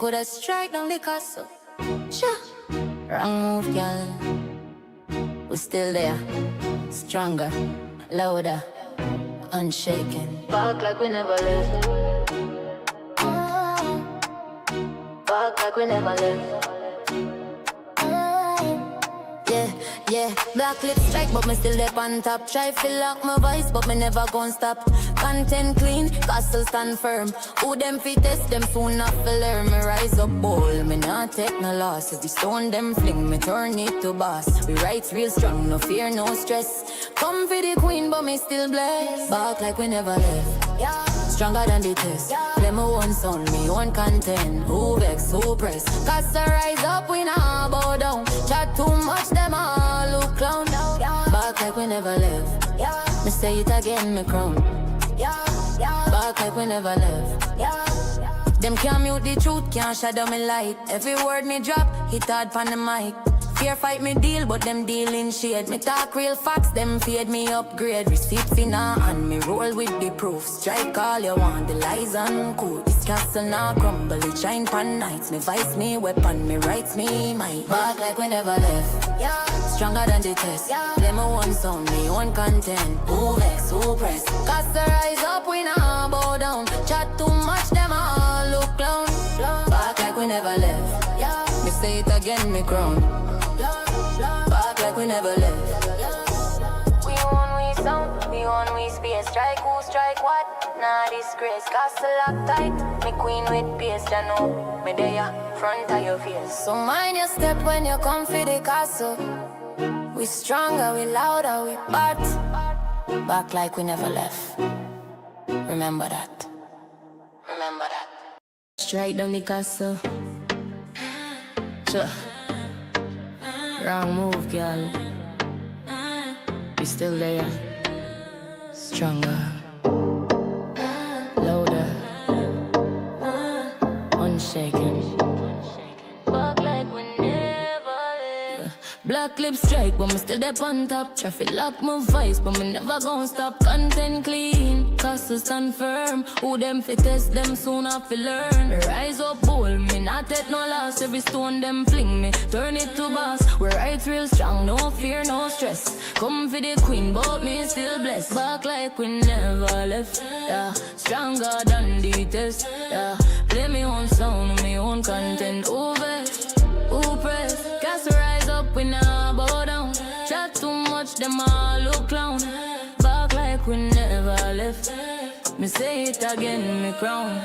coulda strike down the castle. Sure. Wrong move, girl. We still there. Stronger, louder, unshaken. Back like we never left. Back like we never left. Yeah, black lips strike, but me still there on top. Try fill lock my voice, but me never gon' stop. Content clean, castle stand firm. Who them fit test, them soon enough to learn. Me rise up bold, me not take no loss. If we stone them fling, me turn it to boss. We write real strong, no fear, no stress. Come for the queen, but me still blessed. Back like we never left. Yeah. Stronger than the test. Play my own sound, me own content. Who vex, who press? Cause to rise up, we not bow down. Chat too much, them all look clown. Back like we never left. Me say it again, me crown. Back like we never left. Them can't mute the truth, can't shadow me light. Every word me drop, hit hard pon the mic. Fear fight me deal, but them deal in shade. Me talk real facts, them fade me upgrade. Receipts in a hand, me roll with the proof. Strike all you want, the lies uncool. This castle now crumble, it shine pan nights. Me vice me weapon, me rights me might. Back like we never left. Stronger than the test. Play my own sound, me own content. Who vex, who press? Cast the rise up, we now bow down. Chat too much, them all look clown. Back like we never left. Me say it again, me crown. Back like we never left. We own we sound, we own we space. Strike who strike what? Nah disgrace. Castle lock tight, me queen with pace. Ya know, me there front of your face. So mind your step when you come for the castle. We stronger, we louder, we bat. Back like we never left. Remember that. Remember that. Strike down the castle. Sure. Wrong move, girl. We still there. Stronger, louder, unshaken. Back like we never left. Black lips strike, but me still there on top. Traffic lock my voice, but me never gon' stop. Content clean, castle stand firm. Who them fit test, them soon have to learn. Me rise up bold, me not take no loss. Every stone them fling me, turn it to boss. We right real strong, no fear, no stress. Come for the queen, but me still blessed. Back like we never left, yeah. Stronger than the test, yeah. Play me own sound, me own content. Who vex, who press? Cast rise up, we now bow down. Chat too much, them all look clown. Back like we never left. Me say it again, me crown.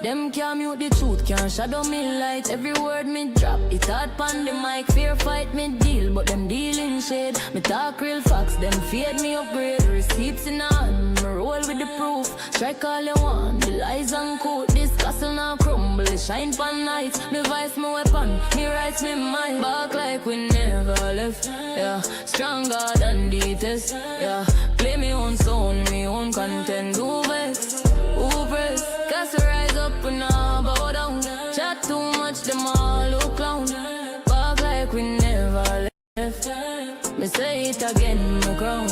Them can't mute the truth, can't shadow me light. Every word me drop, it hard pon the mic. Fear fight me deal, but them deal in shade. Me talk real facts, them fade me upgrade. Receipts in hand, me roll with the proof. Strike all you want, the lies uncool. This castle now crumble, it shine pon nights. Me vice me weapon, me rights me mind. Back like we never left, yeah. Stronger than the test, yeah. Play me own sound, me own content. Who vex, who press? Castle rise up and now bow down. Chat too much, them all look clown. Back like we never left. Me say it again, my crown.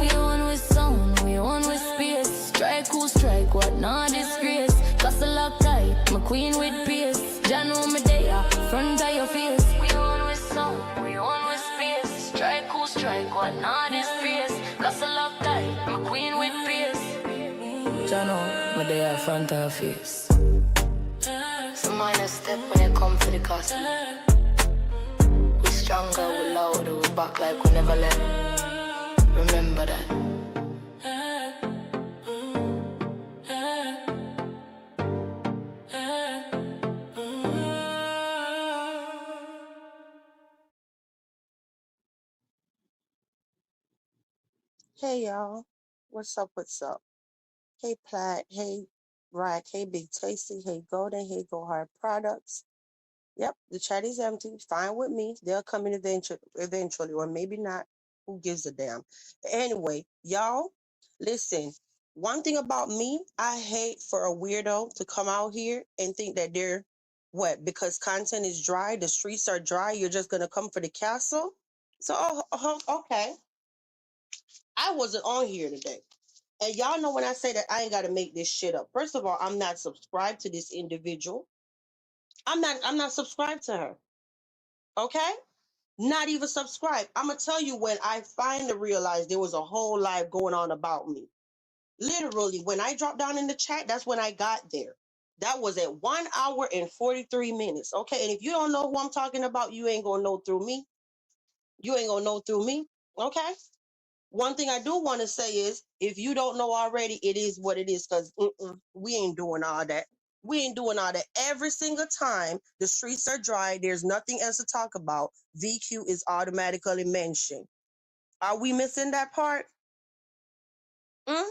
We own with sound, we own with space. Strike who strike, what not disgrace. Castle lock tight, my queen with pace. Ya know me there, front of your face. We own with sound, we own with space. Strike who strike, what not disgrace. Castle lock tight, my queen with pace. Ya know me there, front of your face. So mind a step when you come for the castle. We stronger, we louder, we back like we never left. Remember that. Hey y'all, what's up? What's up? Hey Platt, hey Rack, hey Big Tasty, hey Golden, hey Go Hard Products. Yep, the chat is empty. Fine with me. They'll come in eventually, or maybe not. Who gives a damn? Anyway, y'all, listen. One thing about me, I hate for a weirdo to come out here and think that they're what because content is dry, the streets are dry. You're just gonna come for the castle. So, okay. I wasn't on here today. And y'all know when I say that I ain't got to make this shit up. First of all, I'm not subscribed to this individual. I'm not subscribed to her. Okay? Not even subscribed. I'm gonna tell you when I finally realized there was a whole live going on about me. Literally, when I dropped down in the chat, that's when I got there. That was at 1 hour and 43 minutes. Okay. And if you don't know who I'm talking about, you ain't gonna know through me. You ain't gonna know through me. Okay. One thing I do want to say is if you don't know already, it is what it is because we ain't doing all that. We ain't doing all that. Every single time the streets are dry, there's nothing else to talk about. VQ is automatically mentioned. Are we missing that part? Mm?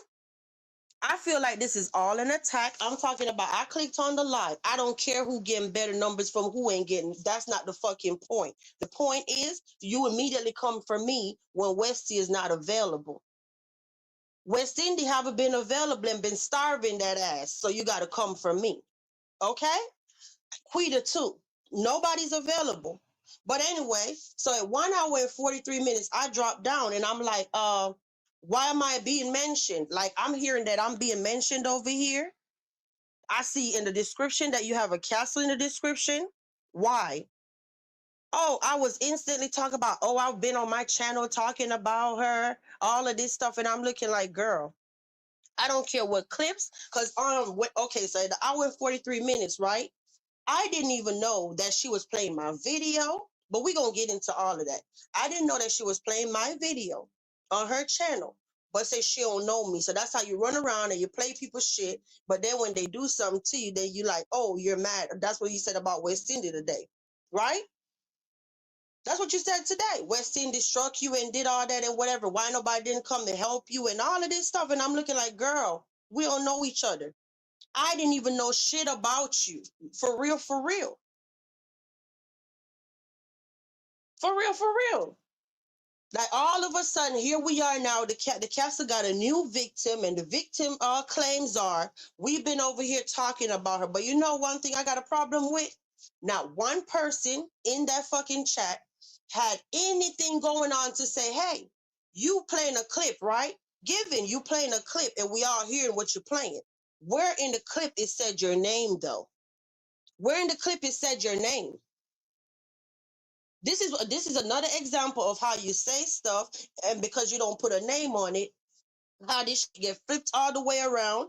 I feel like this is all an attack. I'm talking about I clicked on the live. I don't care who getting better numbers from who ain't getting. That's not the fucking point. The point is you immediately come for me when Westy is not available. West Indy haven't been available and been starving that ass. So you got to come for me. Okay? Quita too. Nobody's available. But anyway, so at 1 hour and 43 minutes, I dropped down and I'm like, why am I being mentioned? Like I'm hearing that I'm being mentioned over here. I see in the description that you have a castle in the description. Why? Oh, I was instantly talking about, oh, I've been on my channel talking about her, all of this stuff. And I'm looking like, girl, I don't care what clips, because okay, so the hour and 43 minutes, right? I didn't even know that she was playing my video, but we're gonna get into all of that. I didn't know that she was playing my video on her channel, but say she don't know me. So that's how you run around and you play people's shit. But then when they do something to you, then you like, oh, you're mad. That's what you said about West Indy today, right? That's what you said today. West Indies struck you and did all that and whatever. Why nobody didn't come to help you and all of this stuff? And I'm looking like, girl, we don't know each other. I didn't even know shit about you. For real, for real. For real, for real. Like all of a sudden, here we are now. The castle got a new victim, and the victim claims are we've been over here talking about her. But you know one thing I got a problem with? Not one person in that fucking chat had anything going on to say, hey, you playing a clip, right? Given you playing a clip and we all hearing what you're playing. Where in the clip it said your name though? Where in the clip it said your name? This is another example of how you say stuff, and because you don't put a name on it, how this shit get flipped all the way around.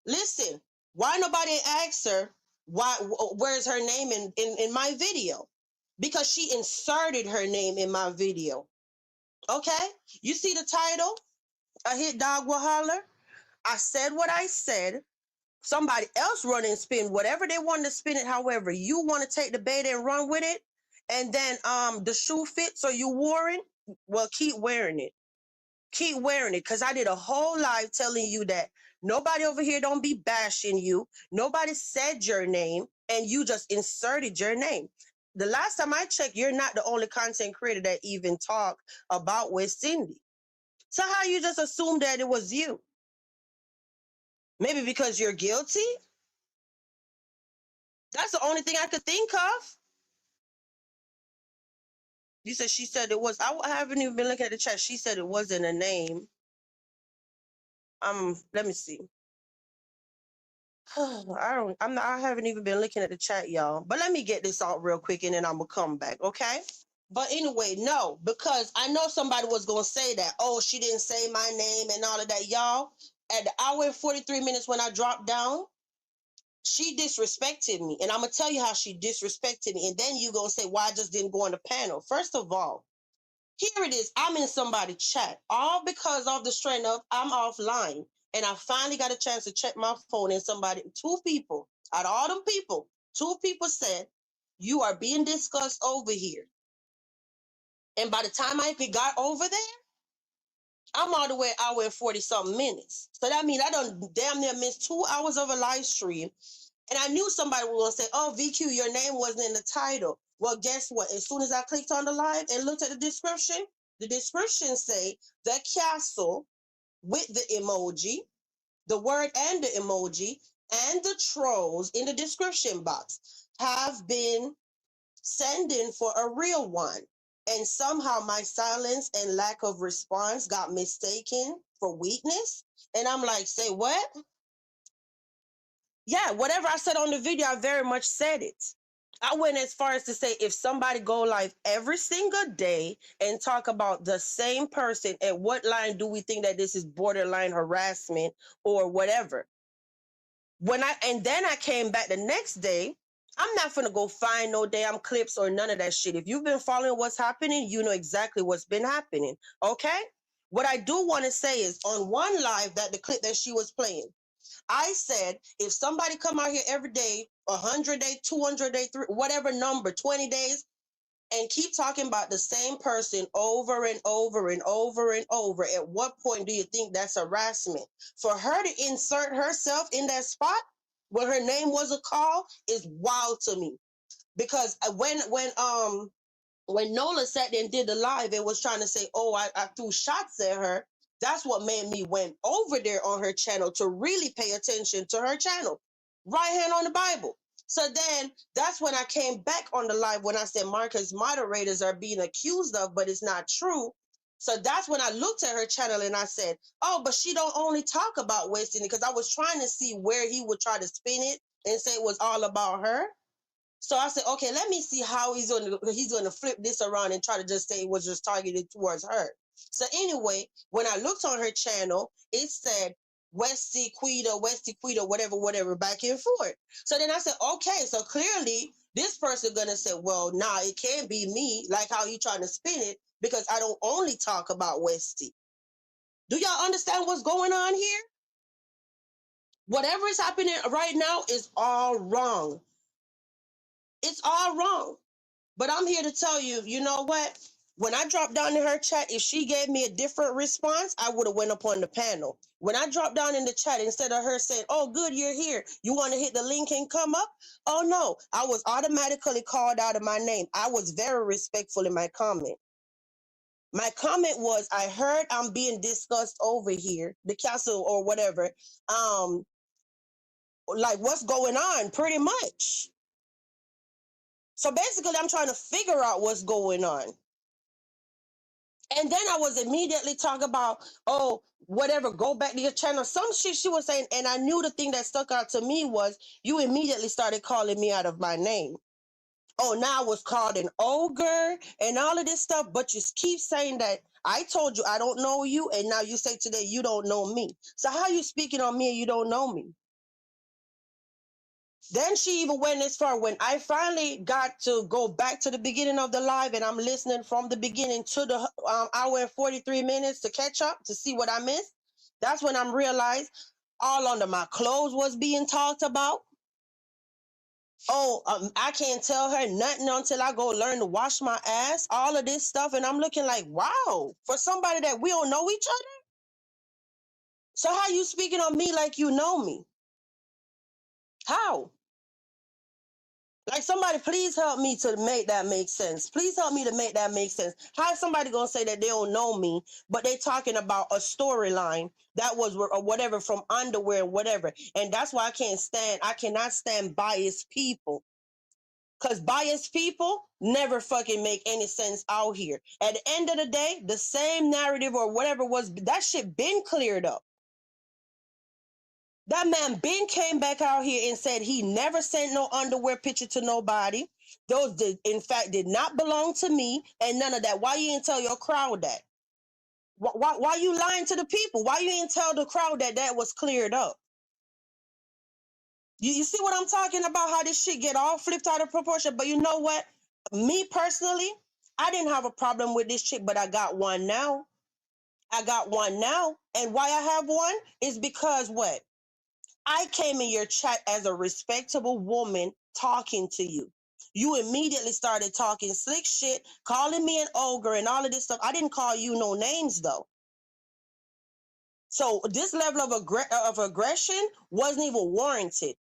Listen, why nobody asked her where's her name in my video? Because she inserted her name in my video. Okay? You see the title? A hit dog will holler. I said what I said. Somebody else run and spin whatever they want to spin it. However, you want to take the bait and run with it, and then the shoe fits or you wore it. Well, keep wearing it. Keep wearing it, because I did a whole live telling you that nobody over here don't be bashing you. Nobody said your name, and you just inserted your name. The last time I checked, you're not the only content creator that even talked about West Indy. So how you just assume that it was you? Maybe because you're guilty? That's the only thing I could think of. You said she said it was. I haven't even been looking at the chat. She said it wasn't a name. Let me see. I haven't even been looking at the chat, y'all. But let me get this out real quick and then I'm gonna come back, okay? But anyway, no, because I know somebody was gonna say that. Oh, she didn't say my name and all of that, y'all. At the hour and 43 minutes when I dropped down, she disrespected me. And I'm gonna tell you how she disrespected me. And then you gonna say, why I just didn't go on the panel. First of all, here it is. I'm in somebody's chat, all because of the strength of I'm offline. And I finally got a chance to check my phone, and two people, out of all them people, two people said, you are being discussed over here. And by the time I got over there, I'm all the way an hour and 40 something minutes. So that means I done damn near missed 2 hours of a live stream. And I knew somebody was gonna say, oh, VQ, your name wasn't in the title. Well, guess what? As soon as I clicked on the live and looked at the description say the castle with the emoji, the word and the emoji, and the trolls in the description box have been sending for a real one. And somehow my silence and lack of response got mistaken for weakness. And I'm like, say what? Yeah, whatever I said on the video, I very much said it. I went as far as to say if somebody go live every single day and talk about the same person, at what line do we think that this is borderline harassment or whatever? And then I came back the next day. I'm not gonna go find no damn clips or none of that shit. If you've been following what's happening, you know exactly what's been happening. Okay? What I do want to say is on one live, that the clip that she was playing, I said, if somebody come out here every day, 100 days, 200 days, whatever number, 20 days, and keep talking about the same person over and over and over and over, at what point do you think that's harassment? For her to insert herself in that spot when her name was a call is wild to me. Because when Nola sat there and did the live and was trying to say, oh, I threw shots at her, that's what made me went over there on her channel to really pay attention to her channel. Right hand on the Bible. So then that's when I came back on the live when I said Marcus moderators are being accused of, but it's not true. So that's when I looked at her channel and I said, oh, but she don't only talk about West Indies, because I was trying to see where he would try to spin it and say it was all about her. So I said, okay, let me see how he's gonna flip this around and try to just say it was just targeted towards her. So anyway, when I looked on her channel, it said Westy Quita, whatever, back and forth. So then I said, okay, so clearly this person gonna say, well, nah, it can't be me, like how you trying to spin it, because I don't only talk about Westy. Do y'all understand what's going on here? Whatever is happening right now is all wrong. It's all wrong. But I'm here to tell you, you know what? When I dropped down in her chat, if she gave me a different response, I would have went up on the panel. When I dropped down in the chat, instead of her saying, oh, good, you're here, you want to hit the link and come up? Oh, no, I was automatically called out of my name. I was very respectful in my comment. My comment was, I heard I'm being discussed over here, the castle or whatever. Like, what's going on? Pretty much. So basically, I'm trying to figure out what's going on. And then I was immediately talking about, oh, whatever, go back to your channel. Some shit she was saying, and I knew the thing that stuck out to me was you immediately started calling me out of my name. Oh, now I was called an ogre and all of this stuff, but you keep saying that I told you I don't know you, and now you say today you don't know me. So how you speaking on me and you don't know me? Then she even went as far when I finally got to go back to the beginning of the live, and I'm listening from the beginning to the hour and 43 minutes to catch up to see what I missed. That's when I'm realized all under my clothes was being talked about. Oh, I can't tell her nothing until I go learn to wash my ass. All of this stuff, and I'm looking like, wow, for somebody that we don't know each other. So how you speaking on me like you know me? How? Like, somebody please help me to make that make sense. Please help me to make that make sense. How is somebody gonna say that they don't know me, but they talking about a storyline that was or whatever from underwear and whatever? And that's why I cannot stand biased people. Cause biased people never fucking make any sense out here. At the end of the day, the same narrative or whatever was, that shit been cleared up. That man Ben came back out here and said he never sent no underwear picture to nobody. Those in fact did not belong to me and none of that. Why you didn't tell your crowd that? Why you lying to the people? Why you didn't tell the crowd that that was cleared up? You see what I'm talking about? How this shit get all flipped out of proportion. But you know what? Me personally, I didn't have a problem with this chick, but I got one now. I got one now. And why I have one is because what? I came in your chat as a respectable woman talking to you. You immediately started talking slick shit, calling me an ogre and all of this stuff. I didn't call you no names though. So this level of aggression wasn't even warranted.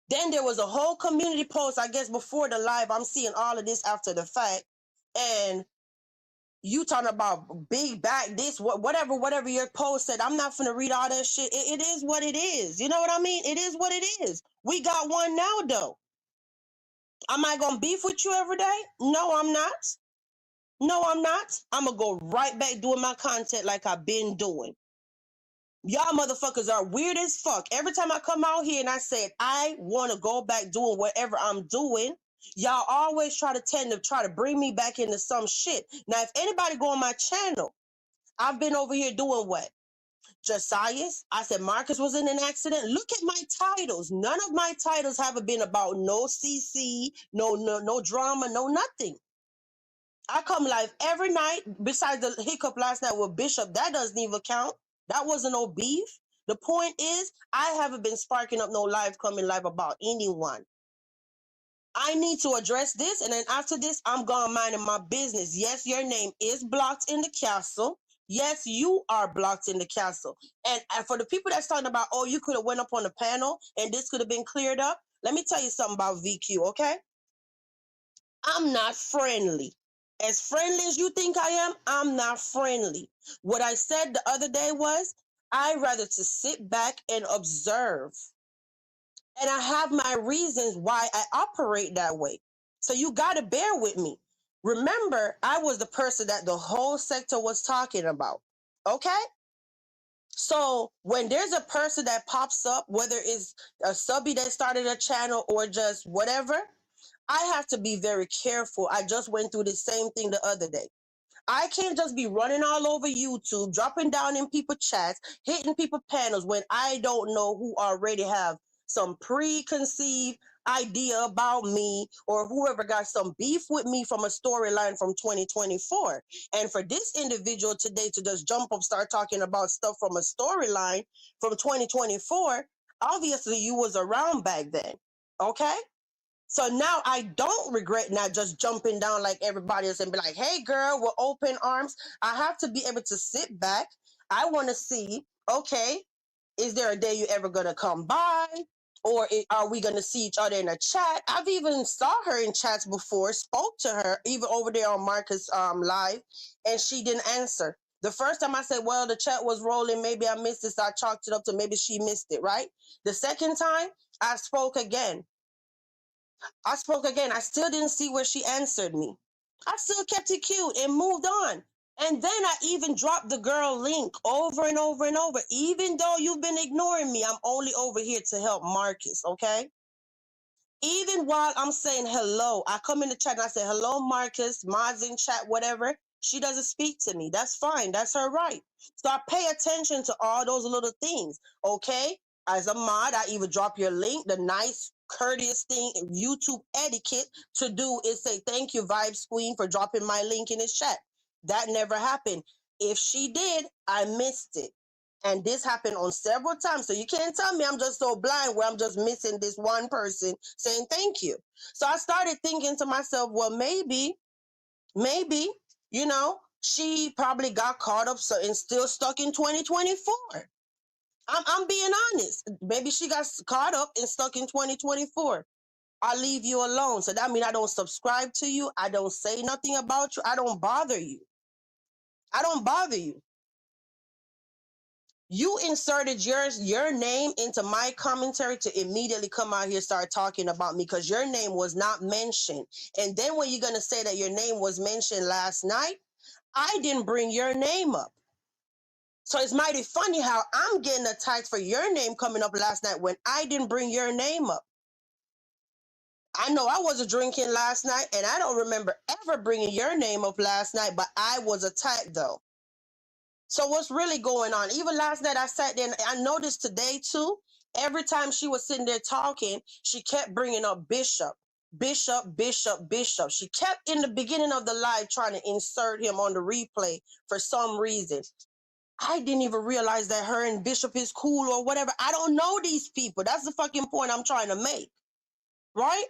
Then there was a whole community post, I guess, before the live. I'm seeing all of this after the fact. And you talking about big back, this, whatever your post said. I'm not finna read all that shit. It is what it is. You know what I mean? It is what it is. We got one now, though. Am I gonna beef with you every day? No, I'm not. No, I'm not. I'm gonna go right back doing my content like I've been doing. Y'all motherfuckers are weird as fuck. Every time I come out here and I said I want to go back doing whatever I'm doing, y'all always try to bring me back into some shit. Now, if anybody go on my channel, I've been over here doing what? Josias. I said Marcus was in an accident. Look at my titles. None of my titles have been about no CC, no drama, no nothing. I come live every night. Besides the hiccup last night with Bishop, that doesn't even count. That wasn't no beef. The point is, I haven't been sparking up no live coming live about anyone. I need to address this, and then after this, I'm gone minding my business. Yes, your name is blocked in the castle. Yes, you are blocked in the castle. And for the people that's talking about, oh, you could have went up on the panel and this could have been cleared up. Let me tell you something about VQ, okay? I'm not friendly. As friendly as you think I am, I'm not friendly. What I said the other day was, I'd rather to sit back and observe. And I have my reasons why I operate that way. So you got to bear with me. Remember, I was the person that the whole sector was talking about. Okay? So when there's a person that pops up, whether it's a subby that started a channel or just whatever, I have to be very careful. I just went through the same thing the other day. I can't just be running all over YouTube, dropping down in people chats, hitting people panels when I don't know who already have some preconceived idea about me or whoever got some beef with me from a storyline from 2024. And for this individual today to just jump up, start talking about stuff from a storyline from 2024, obviously you was around back then. Okay? So now I don't regret not just jumping down like everybody else and be like, hey, girl, with open arms. I have to be able to sit back. I want to see, okay, is there a day you ever going to come by? Or are we going to see each other in a chat? I've even saw her in chats before, spoke to her, even over there on Marcus Live, and she didn't answer. The first time I said, well, the chat was rolling. Maybe I missed it. So I chalked it up to maybe she missed it, right? The second time, I spoke again. I still didn't see where she answered me. I still kept it cute and moved on. And then I even dropped the girl link over and over and over. Even though you've been ignoring me, I'm only over here to help Marcus, okay? Even while I'm saying hello, I come in the chat and I say, hello, Marcus, mods in chat, whatever. She doesn't speak to me. That's fine. That's her right. So I pay attention to all those little things, okay? As a mod, I even drop your link. The nice, courteous thing, YouTube etiquette to do is say, thank you, Vibes Queen, for dropping my link in his chat. That never happened. If she did, I missed it. And this happened on several times. So you can't tell me I'm just so blind where I'm just missing this one person saying thank you. So I started thinking to myself, well, maybe, she probably got caught up and still stuck in 2024. I'm being honest. Maybe she got caught up and stuck in 2024. I'll leave you alone. So that means I don't subscribe to you. I don't say nothing about you. I don't bother you. I don't bother you. You inserted your name into my commentary to immediately come out here start talking about me because your name was not mentioned. And then when you're going to say that your name was mentioned last night, I didn't bring your name up. So it's mighty funny how I'm getting attacked for your name coming up last night when I didn't bring your name up. I know I wasn't drinking last night and I don't remember ever bringing your name up last night, but I was attacked though. So what's really going on? Even last night I sat there and I noticed today too, every time she was sitting there talking, she kept bringing up Bishhh. Bishhh, Bishhh, Bishhh. She kept in the beginning of the live trying to insert him on the replay for some reason. I didn't even realize that her and Bishhh is cool or whatever. I don't know these people. That's the fucking point I'm trying to make. Right?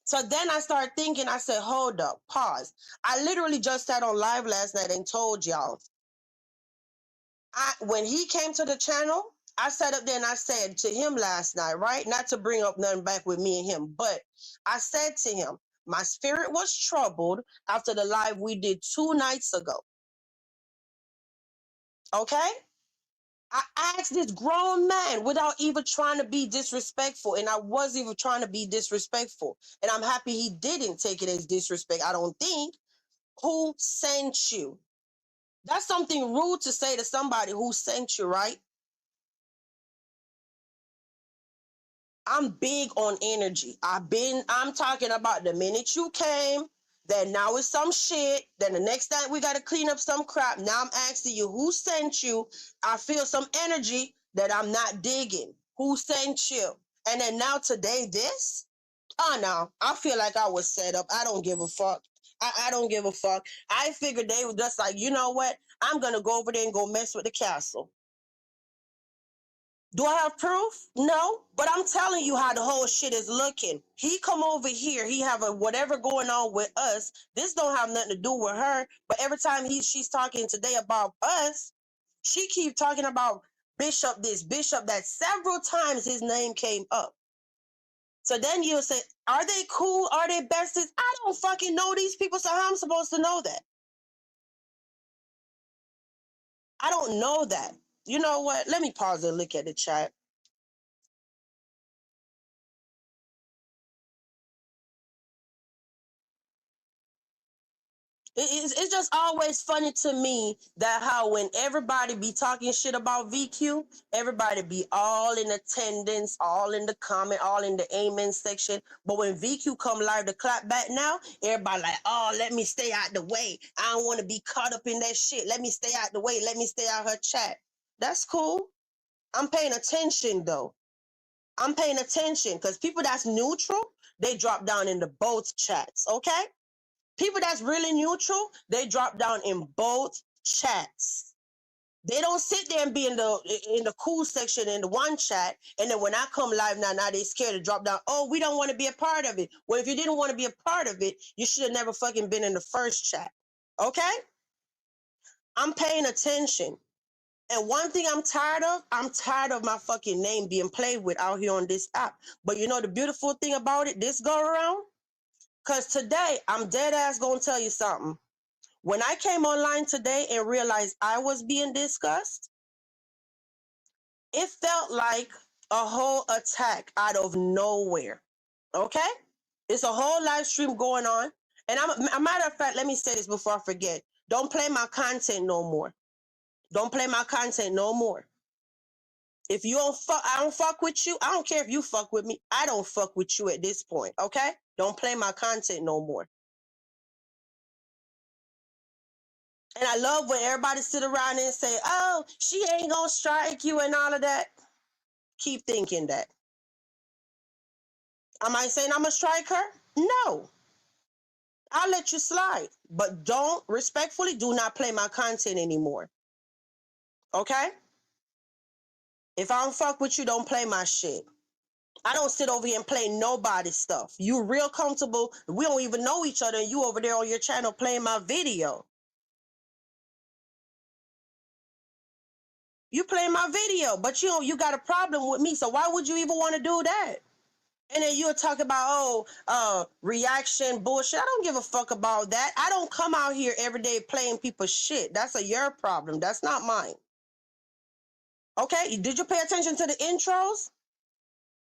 So then I started thinking, I said, hold up, pause. I literally just sat on live last night and told y'all, when he came to the channel, I sat up there and I said to him last night, right? Not to bring up nothing back with me and him, but I said to him, my spirit was troubled after the live we did 2 nights ago. Okay? I asked this grown man without even trying to be disrespectful, and I wasn't even trying to be disrespectful. And I'm happy he didn't take it as disrespect. I don't think. Who sent you? That's something rude to say to somebody who sent you, right? I'm big on energy. I'm talking about the minute you came, then now it's some shit. Then the next time we got to clean up some crap. Now I'm asking you, who sent you? I feel some energy that I'm not digging. Who sent you? And then now today, this? Oh no, I feel like I was set up. I don't give a fuck. I don't give a fuck. I figured they were just like, you know what? I'm going to go over there and go mess with the castle. Do I have proof? No, but I'm telling you how the whole shit is looking. He come over here, he have a whatever going on with us. This don't have nothing to do with her. But every time she's talking today about us, she keep talking about Bishhh this, Bishhh that. Several times his name came up. So then you'll say, are they cool? Are they besties? I don't fucking know these people, so how am I supposed to know that? I don't know that. You know what? Let me pause and look at the chat. It's just always funny to me that how when everybody be talking shit about VQ, everybody be all in attendance, all in the comment, all in the amen section. But when VQ come live to clap back now, everybody like, oh, let me stay out the way. I don't want to be caught up in that shit. Let me stay out the way. Let me stay out her chat. That's cool. I'm paying attention though. I'm paying attention because people that's neutral, they drop down into both chats, okay? People that's really neutral, they drop down in both chats. They don't sit there and be in the cool section in the one chat, and then when I come live now they scared to drop down. Oh, we don't want to be a part of it. Well, if you didn't want to be a part of it, you should have never fucking been in the first chat. Okay? I'm paying attention. And one thing I'm tired of my fucking name being played with out here on this app. But you know the beautiful thing about it, this go around? Because today, I'm dead ass gonna tell you something. When I came online today and realized I was being discussed, it felt like a whole attack out of nowhere. Okay? It's a whole live stream going on. And a matter of fact, let me say this before I forget. Don't play my content no more. Don't play my content no more. If you don't fuck, I don't fuck with you. I don't care if you fuck with me. I don't fuck with you at this point. Okay? Don't play my content no more. And I love when everybody sit around and say, oh, she ain't gonna strike you and all of that. Keep thinking that. Am I saying I'm gonna strike her? No. I'll let you slide. But respectfully, do not play my content anymore. Okay? If I don't fuck with you, don't play my shit. I don't sit over here and play nobody's stuff. You real comfortable. We don't even know each other, and you over there on your channel playing my video. You play my video, but you got a problem with me, so why would you even want to do that? And then you'll talk about, reaction bullshit. I don't give a fuck about that. I don't come out here every day playing people's shit. That's your problem. That's not mine. Okay? Did you pay attention to the intros?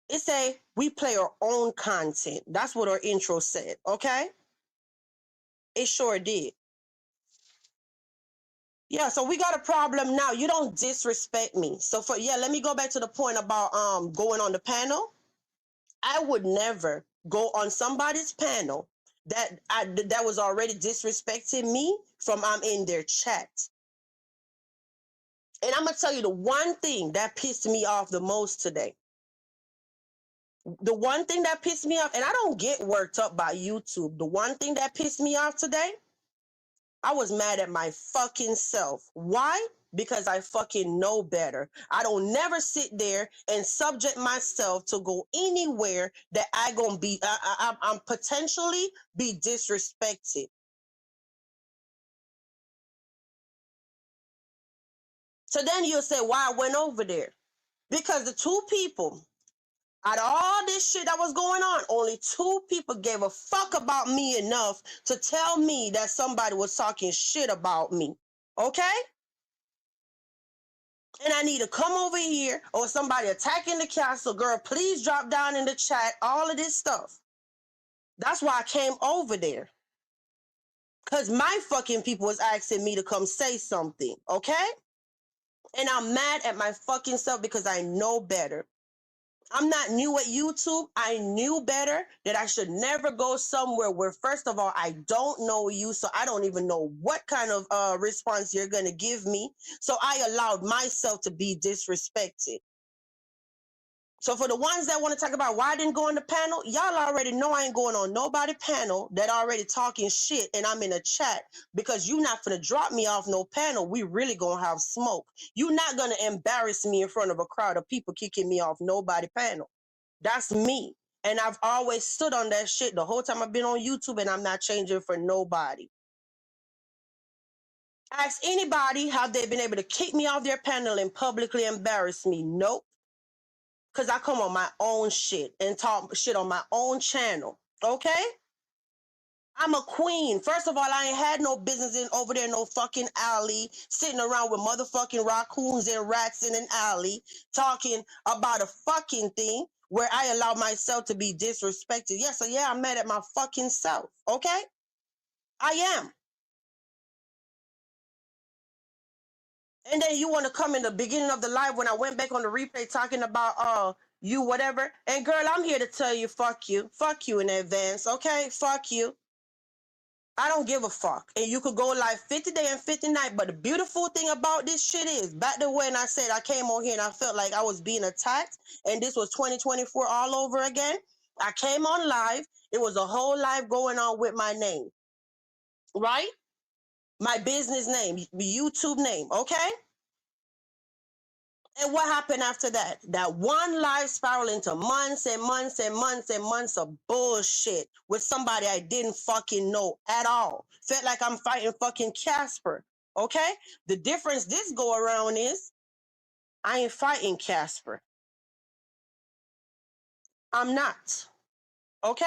It say, we play our own content. That's what our intro said. Okay? It sure did. Yeah, so we got a problem now. You don't disrespect me. So let me go back to the point about going on the panel. I would never go on somebody's panel that was already disrespecting me from I'm in their chat. And I'm gonna tell you the one thing that pissed me off the most today. The one thing that pissed me off, and I don't get worked up by YouTube. The one thing that pissed me off today, I was mad at my fucking self. Why? Because I fucking know better. I don't never sit there and subject myself to go anywhere that I'm potentially be disrespected. So then you'll say, why I went over there? Because the two people, out of all this shit that was going on, only two people gave a fuck about me enough to tell me that somebody was talking shit about me. Okay? And I need to come over here, or somebody attacking the castle, girl, please drop down in the chat, all of this stuff. That's why I came over there. Because my fucking people was asking me to come say something, okay? And I'm mad at my fucking self because I know better. I'm not new at YouTube. I knew better that I should never go somewhere where, first of all, I don't know you, so I don't even know what kind of response you're going to give me. So I allowed myself to be disrespected. So for the ones that want to talk about why I didn't go on the panel, y'all already know I ain't going on nobody panel that already talking shit and I'm in a chat, because you not finna drop me off no panel. We really gonna have smoke. You not gonna embarrass me in front of a crowd of people kicking me off nobody panel. That's me. And I've always stood on that shit the whole time I've been on YouTube, and I'm not changing for nobody. Ask anybody, have they been able to kick me off their panel and publicly embarrass me? Nope. Because I come on my own shit and talk shit on my own channel. Okay? I'm a queen. First of all, I ain't had no business in over there, no fucking alley, sitting around with motherfucking raccoons and rats in an alley, talking about a fucking thing where I allow myself to be disrespected. Yes, so yeah, I'm mad at my fucking self. Okay? I am. And then you want to come in the beginning of the live when I went back on the replay talking about you whatever. And girl, I'm here to tell you, fuck you. Fuck you in advance, okay? Fuck you. I don't give a fuck. And you could go live 50 day and 50 night. But the beautiful thing about this shit is, back to when I said I came on here and I felt like I was being attacked, and this was 2024 all over again. I came on live. It was a whole live going on with my name, right? My business name, YouTube name, okay? And what happened after that? That one live spiral into months and months and months and months of bullshit with somebody I didn't fucking know at all. Felt like I'm fighting fucking Casper. Okay? The difference this go around is I ain't fighting Casper. I'm not. Okay?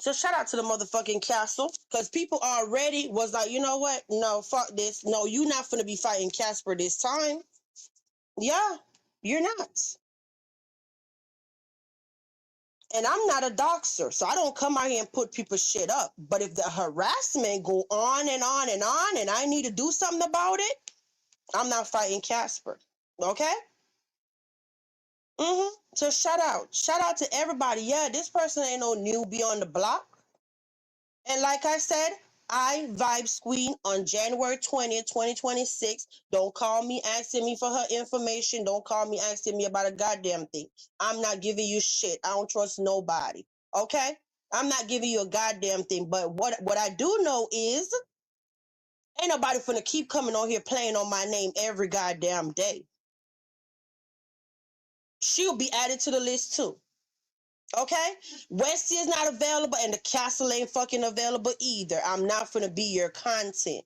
So shout out to the motherfucking castle, because people already was like, you know what? No, fuck this. No, you not finna be fighting Casper this time. Yeah, you're not. And I'm not a doxer, so I don't come out here and put people's shit up. But if the harassment go on and on and on, and I need to do something about it, I'm not fighting Casper. Okay? So shout out to everybody. Yeah, this person ain't no newbie on the block. And like I said, I Vibes Queen on January 20th, 2026. Don't call me asking me for her information. Don't call me asking me about a goddamn thing. I'm not giving you shit. I don't trust nobody. Okay? I'm not giving you a goddamn thing. But what I do know is ain't nobody finna keep coming on here playing on my name every goddamn day. She'll be added to the list too. Okay? Westy is not available and the castle ain't fucking available either. I'm not finna be your content.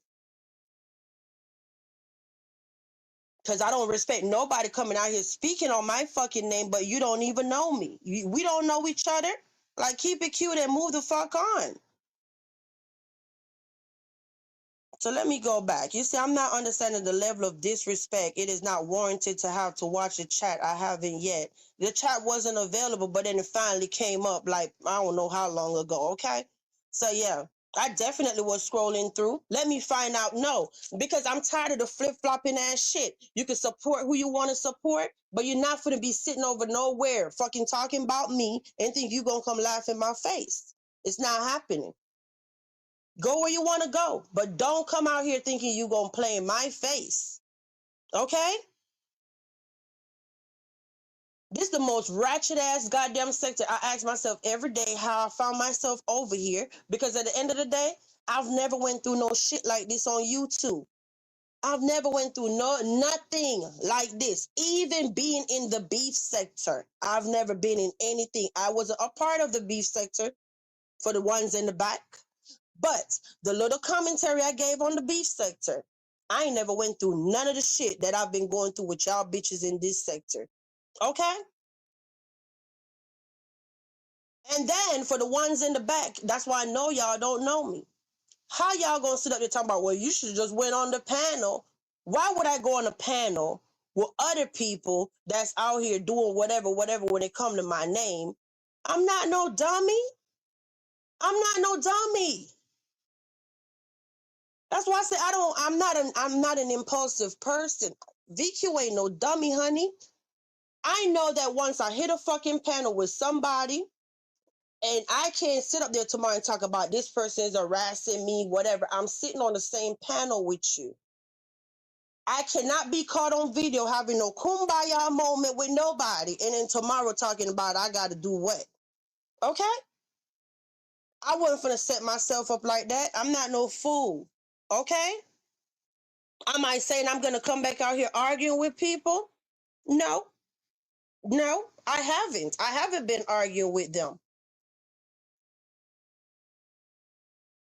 Because I don't respect nobody coming out here speaking on my fucking name, but you don't even know me. We don't know each other. Like, keep it cute and move the fuck on. So let me go back. You see, I'm not understanding the level of disrespect. It is not warranted to have to watch a chat. I haven't yet. The chat wasn't available, but then it finally came up like, I don't know how long ago, okay? So yeah, I definitely was scrolling through. Let me find out. No, because I'm tired of the flip-flopping ass shit. You can support who you want to support, but you're not going to be sitting over nowhere fucking talking about me and think you're going to come laugh in my face. It's not happening. Go where you want to go, but don't come out here thinking you going to play in my face. Okay? This is the most ratchet ass goddamn sector. I ask myself every day how I found myself over here, because at the end of the day, I've never went through no shit like this on YouTube. I've never went through nothing like this. Even being in the beef sector, I've never been in anything. I was a part of the beef sector for the ones in the back. But the little commentary I gave on the beef sector, I ain't never went through none of the shit that I've been going through with y'all bitches in this sector. Okay? And then for the ones in the back, that's why I know y'all don't know me. How y'all gonna sit up there talking about, well, you should have just went on the panel? Why would I go on a panel with other people that's out here doing whatever when it come to my name? I'm not no dummy. I'm not no dummy. That's why I say I'm not an impulsive person. VQ ain't no dummy, honey. I know that once I hit a fucking panel with somebody, and I can't sit up there tomorrow and talk about this person is harassing me, whatever. I'm sitting on the same panel with you. I cannot be caught on video having no kumbaya moment with nobody, and then tomorrow talking about I got to do what? Okay? I wasn't finna set myself up like that. I'm not no fool. Okay? Am I saying I'm gonna come back out here arguing with people? No, no, I haven't. I haven't been arguing with them.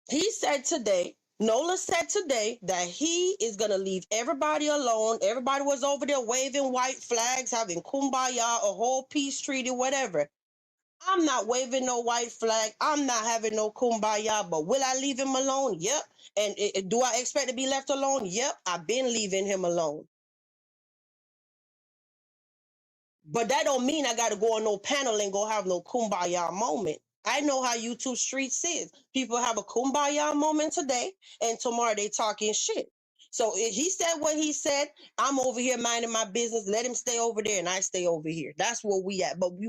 He said today, Nola said today that he is going to leave everybody alone. Everybody was over there waving white flags, having kumbaya, a whole peace treaty, whatever. I'm not waving no white flag. I'm not having no kumbaya, but will I leave him alone? Yep. And do I expect to be left alone? Yep. I've been leaving him alone. But that don't mean I got to go on no panel and go have no kumbaya moment. I know how YouTube streets is. People have a kumbaya moment today, and tomorrow they talking shit. So if he said what he said, I'm over here minding my business. Let him stay over there, and I stay over here. That's where we at. But we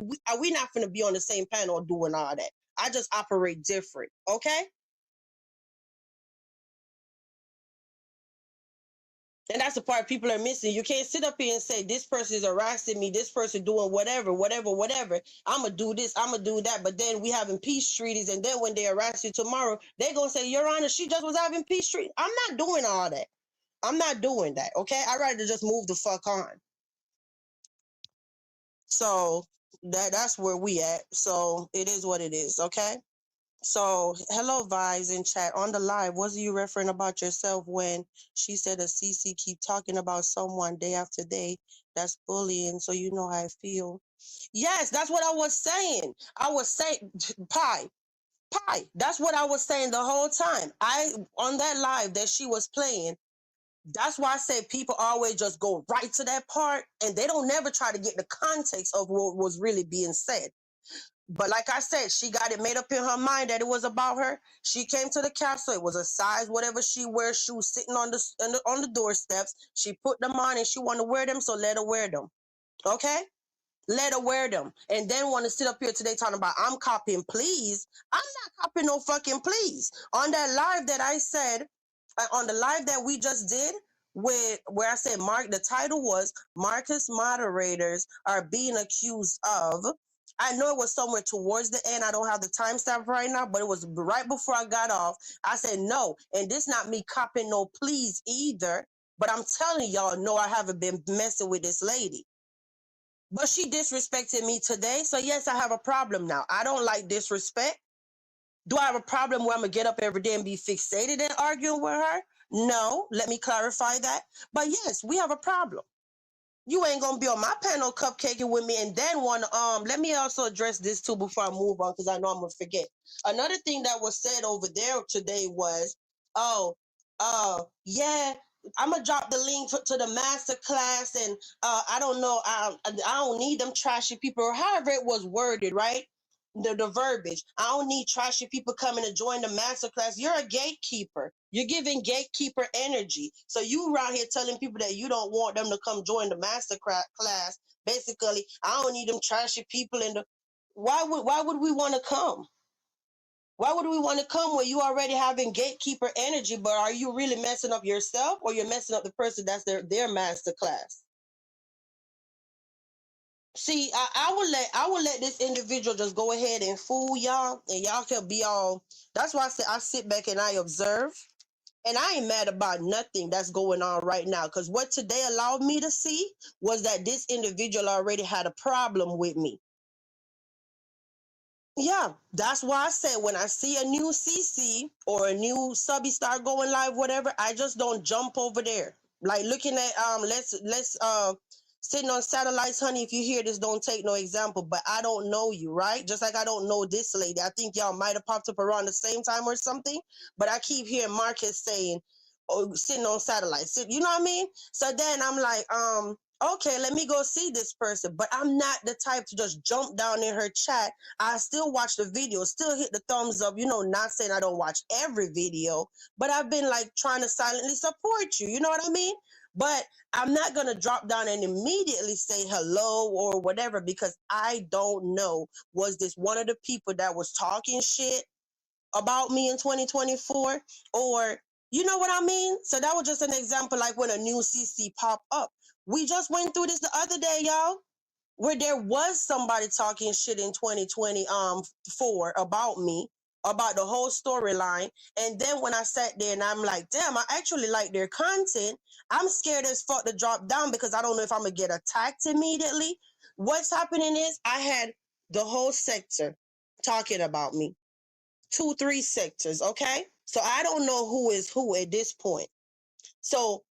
not going to be on the same panel doing all that. I just operate different, okay? And that's the part people are missing. You can't sit up here and say, this person is harassing me, this person doing whatever, whatever, whatever. I'm going to do this, I'm going to do that. But then we having peace treaties. And then when they harass you tomorrow, they're going to say, Your Honor, she just was having peace treaties. I'm not doing all that. I'm not doing that, okay? I'd rather just move the fuck on. So that's where we at. So it is what it is, okay? So, hello, Vibes in chat. On the live, was you referring about yourself when she said a CC keep talking about someone day after day? That's bullying, so you know how I feel. Yes, that's what I was saying. I was saying, pie. That's what I was saying the whole time. On that live that she was playing, that's why I said people always just go right to that part, and they don't never try to get the context of what was really being said. But like I said, she got it made up in her mind that it was about her. She came to the castle. It was a size, whatever she wears, shoes sitting on the doorsteps. She put them on and she wanted to wear them, so let her wear them. Okay? Let her wear them. And then want to sit up here today talking about I'm copying, please. I'm not copying no fucking please. On that live that I said, on the live that we just did, where I said the title was Marcus moderators are being accused of. I know it was somewhere towards the end. I don't have the timestamp right now, but it was right before I got off. I said no, and this not me copying no please either. But I'm telling y'all, no, I haven't been messing with this lady. But she disrespected me today, so yes, I have a problem now. I don't like disrespect. Do I have a problem where I'm gonna get up every day and be fixated and arguing with her? No, let me clarify that. But yes, we have a problem. You ain't gonna be on my panel cupcaking with me and then let me also address this too before I move on, because I know I'm gonna forget. Another thing that was said over there today was, yeah, I'm gonna drop the link to the master class, and I don't know, I don't need them trashy people, or however it was worded, right? The verbiage. I don't need trashy people coming to join the master class. You're a gatekeeper. You're giving gatekeeper energy. So you around here telling people that you don't want them to come join the master class. Basically, I don't need them trashy people in the. Why would we want to come? Why would we want to come when you already having gatekeeper energy? But are you really messing up yourself, or you're messing up the person that's their master class? See, I will let this individual just go ahead and fool y'all, and y'all can be all. That's why I say I sit back and I observe, and I ain't mad about nothing that's going on right now. Because what today allowed me to see was that this individual already had a problem with me. Yeah, that's why I said when I see a new CC or a new subby start going live, whatever, I just don't jump over there. Like looking at let's sitting on satellites, honey. If you hear this, don't take no example. But I don't know you, right? Just like I don't know this lady. I think y'all might have popped up around the same time or something. But I keep hearing Marcus saying, "Oh, sitting on satellites." You know what I mean? So then I'm like, okay, let me go see this person. But I'm not the type to just jump down in her chat. I still watch the video, still hit the thumbs up, not saying I don't watch every video, but I've been like trying to silently support you. You know what I mean? But I'm not going to drop down and immediately say hello or whatever because I don't know. Was this one of the people that was talking shit about me in 2024? Or, you know what I mean? So that was just an example, like when a new CC pop up. We just went through this the other day, y'all, where there was somebody talking shit in 2020 for about me, about the whole storyline. And then when I sat there and I'm like, damn, I actually like their content, I'm scared as fuck to drop down because I don't know if I'm gonna get attacked immediately. What's happening is I had the whole sector talking about me, 2, 3 sectors, okay? So I don't know who is who at this point. So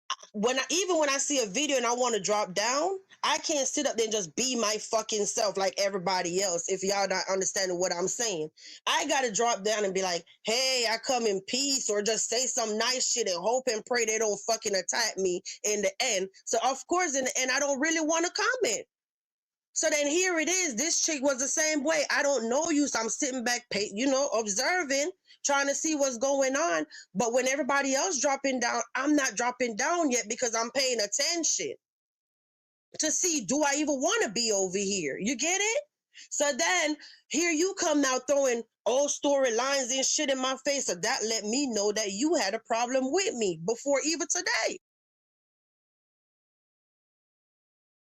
even when I see a video and I want to drop down, I can't sit up there and just be my fucking self like everybody else. If y'all not understanding what I'm saying, I gotta drop down and be like, "Hey, I come in peace," or just say some nice shit and hope and pray they don't fucking attack me in the end. So of course, in the end, I don't really want to comment. So then here it is. This chick was the same way. I don't know you, so I'm sitting back, observing, trying to see what's going on. But when everybody else dropping down, I'm not dropping down yet because I'm paying attention to see, do I even want to be over here? You get it? So then here you come now throwing old storylines and shit in my face. So that let me know that you had a problem with me before even today.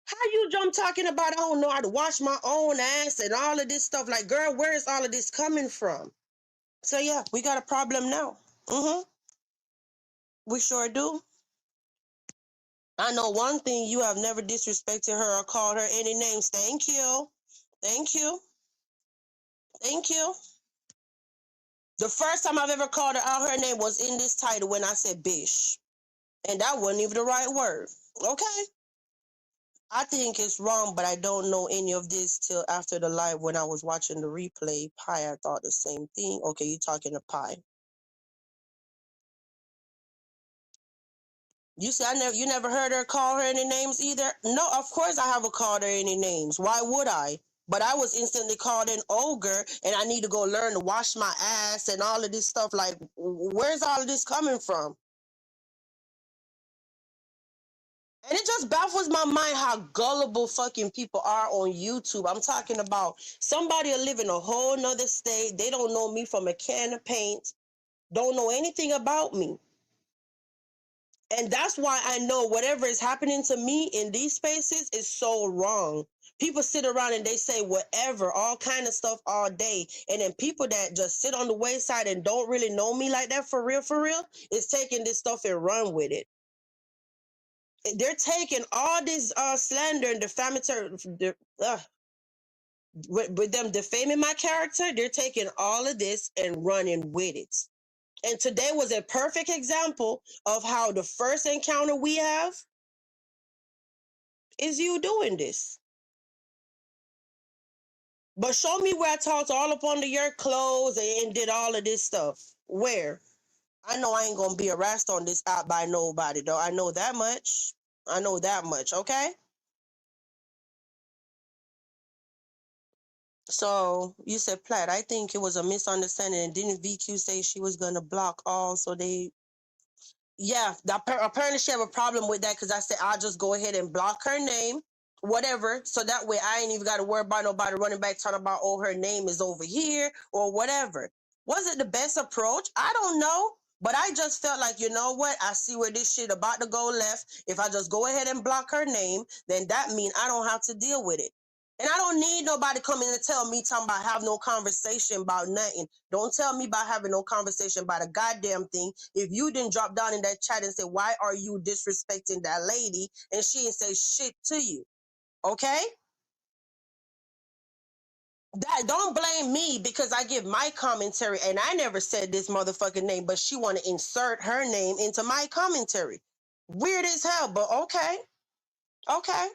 How you jump talking about I don't know how to wash my own ass and all of this stuff? Like, girl, where is all of this coming from? So yeah, we got a problem now. We sure do. I know one thing, you have never disrespected her or called her any names. Thank you. Thank you. Thank you. The first time I've ever called her out her name was in this title when I said Bishhh. And that wasn't even the right word. Okay. I think it's wrong, but I don't know any of this till after the live when I was watching the replay. Pie, I thought the same thing. Okay, you talking to Pie. You said you never heard her call her any names either? No, of course I haven't called her any names. Why would I? But I was instantly called an ogre and I need to go learn to wash my ass and all of this stuff. Like, where's all of this coming from? And it just baffles my mind how gullible fucking people are on YouTube. I'm talking about somebody will live in a whole nother state. They don't know me from a can of paint, don't know anything about me. And that's why I know whatever is happening to me in these spaces is so wrong. People sit around and they say whatever, all kind of stuff all day. And then people that just sit on the wayside and don't really know me like that for real, is taking this stuff and run with it. They're taking all this slander and defamatory, with them defaming my character, they're taking all of this and running with it. And today was a perfect example of how the first encounter we have is you doing this. But show me where I talked all up under your clothes and did all of this stuff. Where? I know I ain't gonna be harassed on this app by nobody, though. I know that much. I know that much, okay? So you said, Platt, I think it was a misunderstanding. And didn't VQ say she was gonna block all? So they, yeah, apparently she have a problem with that because I said I'll just go ahead and block her name, whatever. So that way I ain't even got to worry about nobody running back talking about, oh, her name is over here or whatever. Was it the best approach? I don't know. But I just felt like, you know what? I see where this shit about to go left. If I just go ahead and block her name, then that means I don't have to deal with it. And I don't need nobody coming to tell me talking about have no conversation about nothing. Don't tell me about having no conversation about a goddamn thing. If you didn't drop down in that chat and say, why are you disrespecting that lady? And she didn't say shit to you. Okay? Don't blame me because I give my commentary and I never said this motherfucking name, but she want to insert her name into my commentary. Weird as hell, but okay. Okay.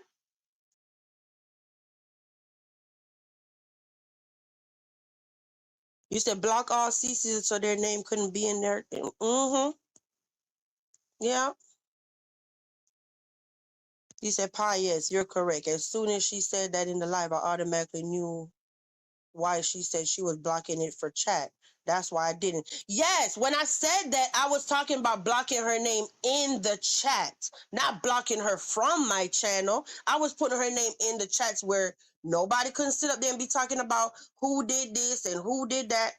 You said block all CCs so their name couldn't be in there. Mm-hmm. Yeah. You said, Pi, yes, you're correct. As soon as she said that in the live, I automatically knew why she said she was blocking it for chat. That's why I didn't. Yes, when I said that, I was talking about blocking her name in the chat, not blocking her from my channel. I was putting her name in the chats where nobody couldn't sit up there and be talking about who did this and who did that.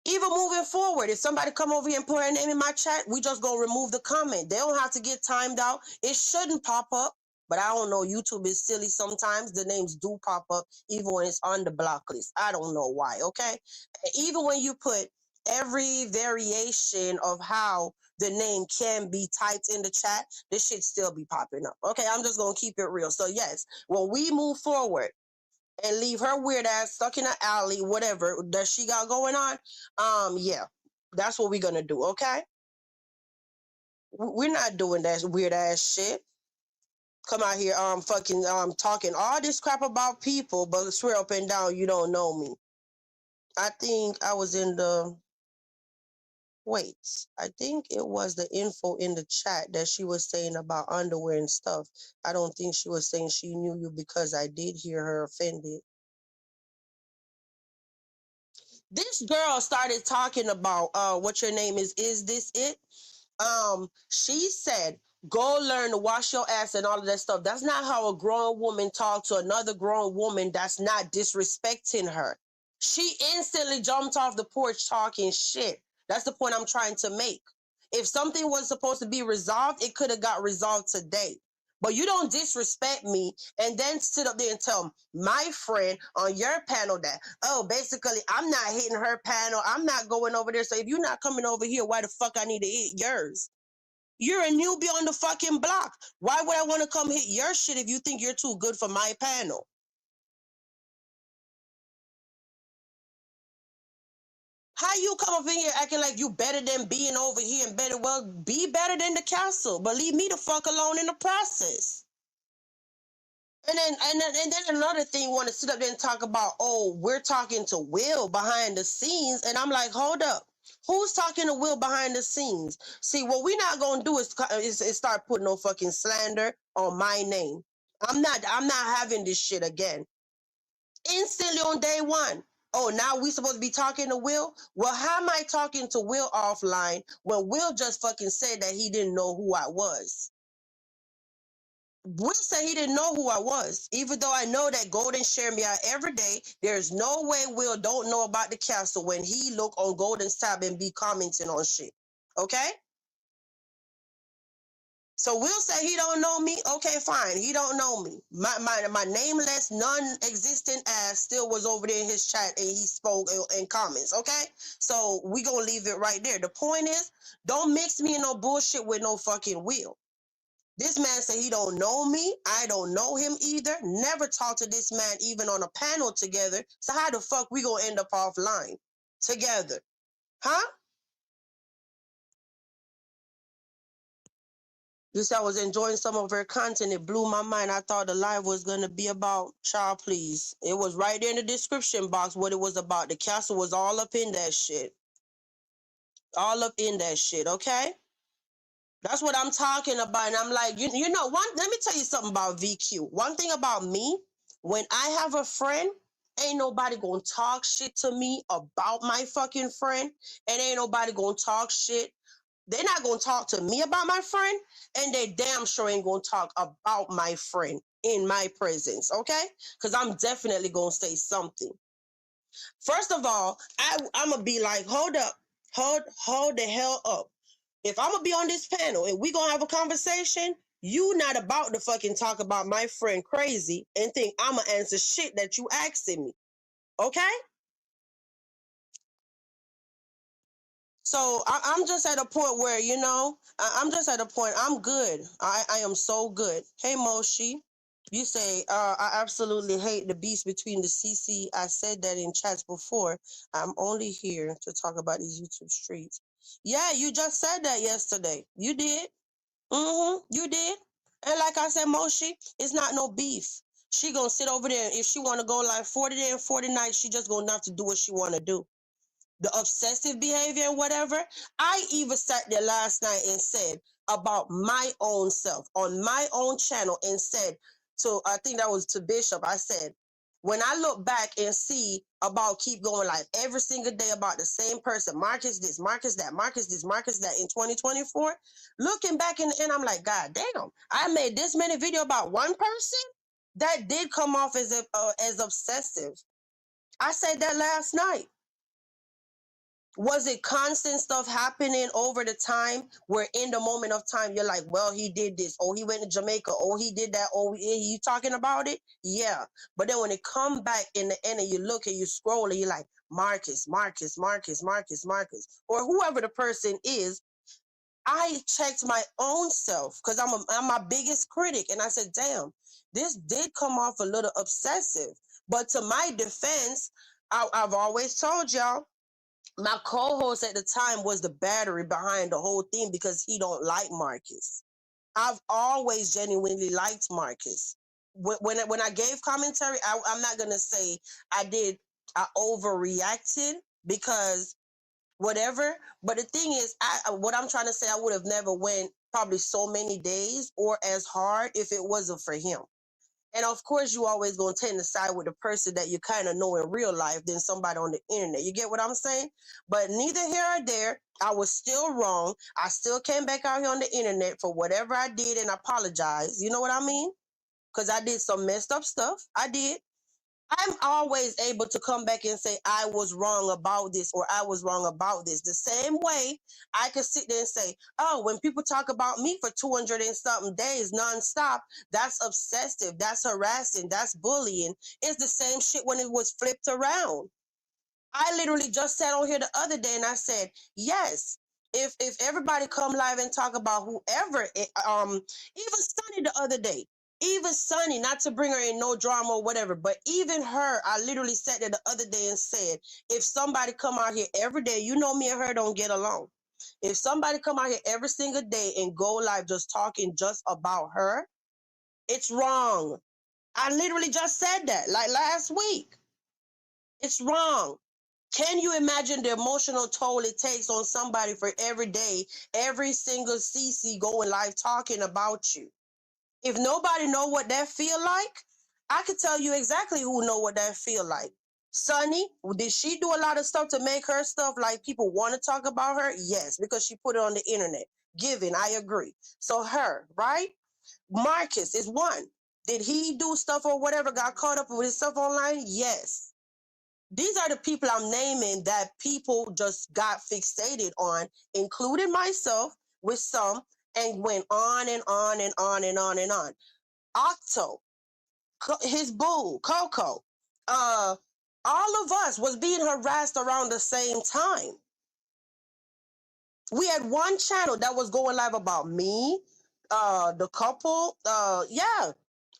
Even moving forward, if somebody come over here and put her name in my chat, we just gonna remove the comment. They don't have to get timed out. It shouldn't pop up, but I don't know. YouTube is silly sometimes. The names do pop up even when it's on the block list. I don't know why. Okay, and even when you put every variation of how the name can be typed in the chat, this should still be popping up. Okay, I'm just gonna keep it real. So yes, when we move forward and leave her weird ass stuck in an alley, whatever that she got going on. Yeah, that's what we're gonna do. Okay, we're not doing that weird ass shit. Come out here, fucking, talking all this crap about people, but swear up and down you don't know me. I think I was in the wait. I think it was the info in the chat that she was saying about underwear and stuff. I don't think she was saying she knew you because I did hear her offended. This girl started talking about what your name is this it? She said go learn to wash your ass and all of that stuff. That's not how a grown woman talk to another grown woman that's not disrespecting her. She instantly jumped off the porch talking shit. That's the point I'm trying to make. If something was supposed to be resolved, it could have got resolved today. But you don't disrespect me and then sit up there and tell my friend on your panel that, oh, basically, I'm not hitting her panel. I'm not going over there. So if you're not coming over here, why the fuck I need to hit yours? You're a newbie on the fucking block. Why would I want to come hit your shit if you think you're too good for my panel? How you come up in here acting like you better than being over here and better? Well, be better than the castle, but leave me the fuck alone in the process. And then another thing, want to sit up there and talk about, oh, we're talking to Will behind the scenes, and I'm like, hold up, who's talking to Will behind the scenes? See, what we're not gonna do is start putting no fucking slander on my name. I'm not having this shit again. Instantly on day one. Oh, now we supposed to be talking to Will? Well, how am I talking to Will offline when Will just fucking said that he didn't know who I was? Will said he didn't know who I was, even though I know that Golden share me out every day. There's no way Will don't know about the castle when he look on Golden's tab and be commenting on shit. Okay? So Will say he don't know me. Okay, fine. He don't know me. My nameless, non-existent ass still was over there in his chat and he spoke in comments. Okay? So we gonna leave it right there. The point is, don't mix me in no bullshit with no fucking Will. This man said he don't know me. I don't know him either. Never talked to this man even on a panel together. So how the fuck we gonna end up offline together? Huh? You said I was enjoying some of her content. It blew my mind. I thought the live was gonna be about child please. It was right there in the description box what it was about. The castle was all up in that shit. All up in that shit, okay? That's what I'm talking about. And I'm like, you know, let me tell you something about VQ. One thing about me, when I have a friend, ain't nobody gonna talk shit to me about my fucking friend. And ain't nobody gonna talk shit. They're not gonna talk to me about my friend, and they damn sure ain't gonna talk about my friend in my presence, okay? Because I'm definitely gonna say something. First of all, I'm gonna be like, hold up, hold the hell up. If I'm gonna be on this panel and we gonna have a conversation, you not about to fucking talk about my friend crazy and think I'm gonna answer shit that you asking me, okay? So I'm just at a point where, you know, I'm just at a point, I'm good. I am so good. Hey, Moshi, you say, I absolutely hate the beast between the CC. I said that in chats before. I'm only here to talk about these YouTube streets. Yeah, you just said that yesterday. You did. You did. And like I said, Moshi, it's not no beef. She gonna sit over there. If she wanna go like 40 days and 40 nights, she just gonna have to do what she wanna do. The obsessive behavior and whatever. I even sat there last night and said about my own self on my own channel and said to, I think that was to Bishhh, I said, when I look back and see about keep going like every single day about the same person, Marcus this, Marcus that, Marcus this, Marcus that in 2024, looking back in the end, I'm like, God damn, I made this many video about one person that did come off as obsessive. I said that last night. Was it constant stuff happening over the time where in the moment of time you're like, well, he did this, oh, he went to Jamaica, oh, he did that, oh, you talking about it? Yeah. But then when it come back in the end and you look and you scroll and you're like, Marcus, Marcus, Marcus, Marcus, Marcus, or whoever the person is, I checked my own self because I'm my biggest critic. And I said, damn, this did come off a little obsessive. But to my defense, I've always told y'all, my co-host at the time was the battery behind the whole thing because he don't like Marcus. I've always genuinely liked Marcus. When I gave commentary, I'm not gonna say I overreacted because whatever. But the thing is, what I'm trying to say, I would have never went probably so many days or as hard if it wasn't for him. And of course, you always gonna tend to side with the person that you kind of know in real life than somebody on the internet. You get what I'm saying? But neither here or there, I was still wrong. I still came back out here on the internet for whatever I did and apologize. You know what I mean? Because I did some messed up stuff. I did. I'm always able to come back and say I was wrong about this or I was wrong about this. The same way I could sit there and say, oh, when people talk about me for 200 and something days nonstop, that's obsessive, that's harassing, that's bullying. It's the same shit when it was flipped around. I literally just sat on here the other day and I said, yes, if everybody come live and talk about whoever, even Sunny the other day, even Sunny, not to bring her in no drama or whatever, but even her, I literally sat there the other day and said, if somebody come out here every day, you know me and her don't get along. If somebody come out here every single day and go live just talking just about her, it's wrong. I literally just said that like last week. It's wrong. Can you imagine the emotional toll it takes on somebody for every day, every single CC going live talking about you? If nobody know what that feel like, I could tell you exactly who know what that feel like. Sunny, did she do a lot of stuff to make her stuff like people want to talk about her? Yes, because she put it on the internet. Given, I agree. So her, right? Marcus is one. Did he do stuff or whatever, got caught up with his stuff online? Yes. These are the people I'm naming that people just got fixated on, including myself with some, and went on and on and on and on and on. Octo, his boo, Coco, all of us was being harassed around the same time. We had one channel that was going live about me, the couple, yeah,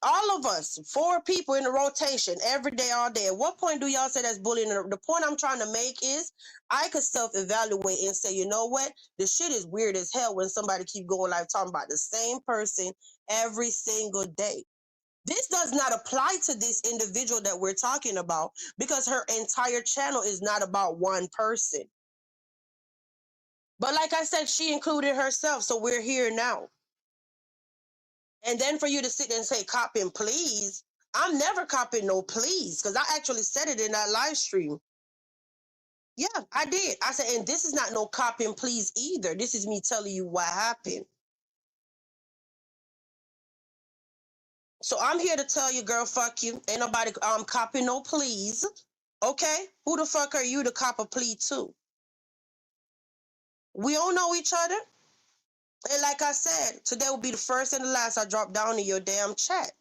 all of us, 4 people in the rotation every day, all day. At what point do y'all say that's bullying? The point I'm trying to make is I could self-evaluate and say, you know what? The shit is weird as hell when somebody keep going live talking about the same person every single day. This does not apply to this individual that we're talking about because her entire channel is not about one person. But like I said, she included herself, so we're here now. And then for you to sit there and say, cop and please, I'm never copying no please, because I actually said it in that live stream. Yeah, I did. I said, and this is not no cop and please either. This is me telling you what happened. So I'm here to tell you, girl, fuck you. Ain't nobody copying no please. Okay? Who the fuck are you to cop a plea to? We don't know each other. And like I said, today will be the first and the last I drop down in your damn chat.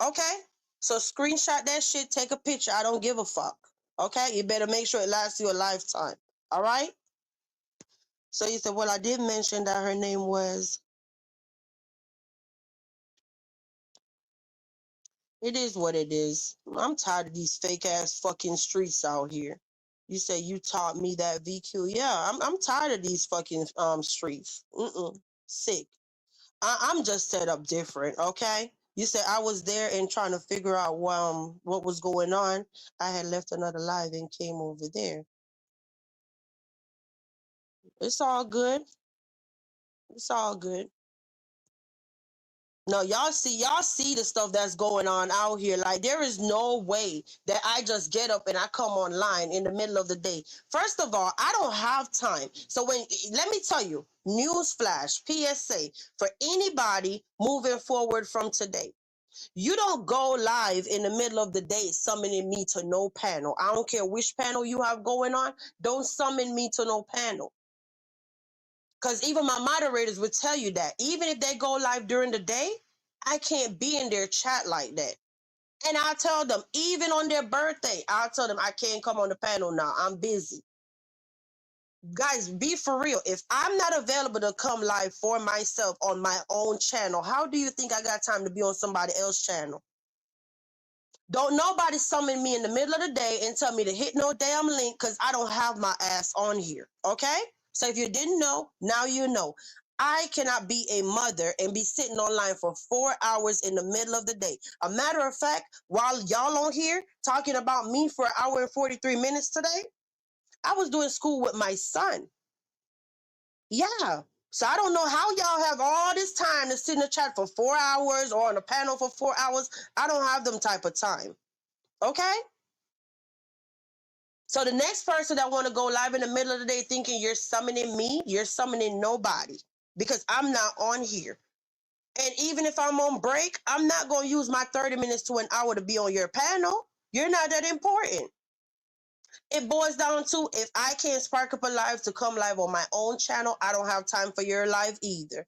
Okay? So screenshot that shit, take a picture. I don't give a fuck. Okay? You better make sure it lasts you a lifetime. All right? So you said, well, I did mention that her name was. It is what it is. I'm tired of these fake ass fucking streets out here. You say you taught me that VQ. Yeah, I'm tired of these fucking streets. Sick. I'm just set up different, okay? You said I was there and trying to figure out what was going on. I had left another live and came over there. It's all good. It's all good. No, y'all see the stuff that's going on out here. Like there is no way that I just get up and I come online in the middle of the day. First of all, I don't have time. So let me tell you, newsflash, PSA for anybody moving forward from today. You don't go live in the middle of the day summoning me to no panel. I don't care which panel you have going on. Don't summon me to no panel. Because even my moderators would tell you that. Even if they go live during the day, I can't be in their chat like that. And I tell them, even on their birthday, I'll tell them I can't come on the panel now. I'm busy. Guys, be for real. If I'm not available to come live for myself on my own channel, how do you think I got time to be on somebody else's channel? Don't nobody summon me in the middle of the day and tell me to hit no damn link because I don't have my ass on here. Okay? So if you didn't know, now you know. I cannot be a mother and be sitting online for 4 hours in the middle of the day. A matter of fact, while y'all on here talking about me for an hour and 43 minutes today, I was doing school with my son. Yeah. So I don't know how y'all have all this time to sit in the chat for 4 hours or on a panel for 4 hours. I don't have them type of time. Okay? So the next person that want to go live in the middle of the day thinking you're summoning me, you're summoning nobody because I'm not on here. And even if I'm on break, I'm not going to use my 30 minutes to an hour to be on your panel. You're not that important. It boils down to if I can't spark up a live to come live on my own channel, I don't have time for your live either.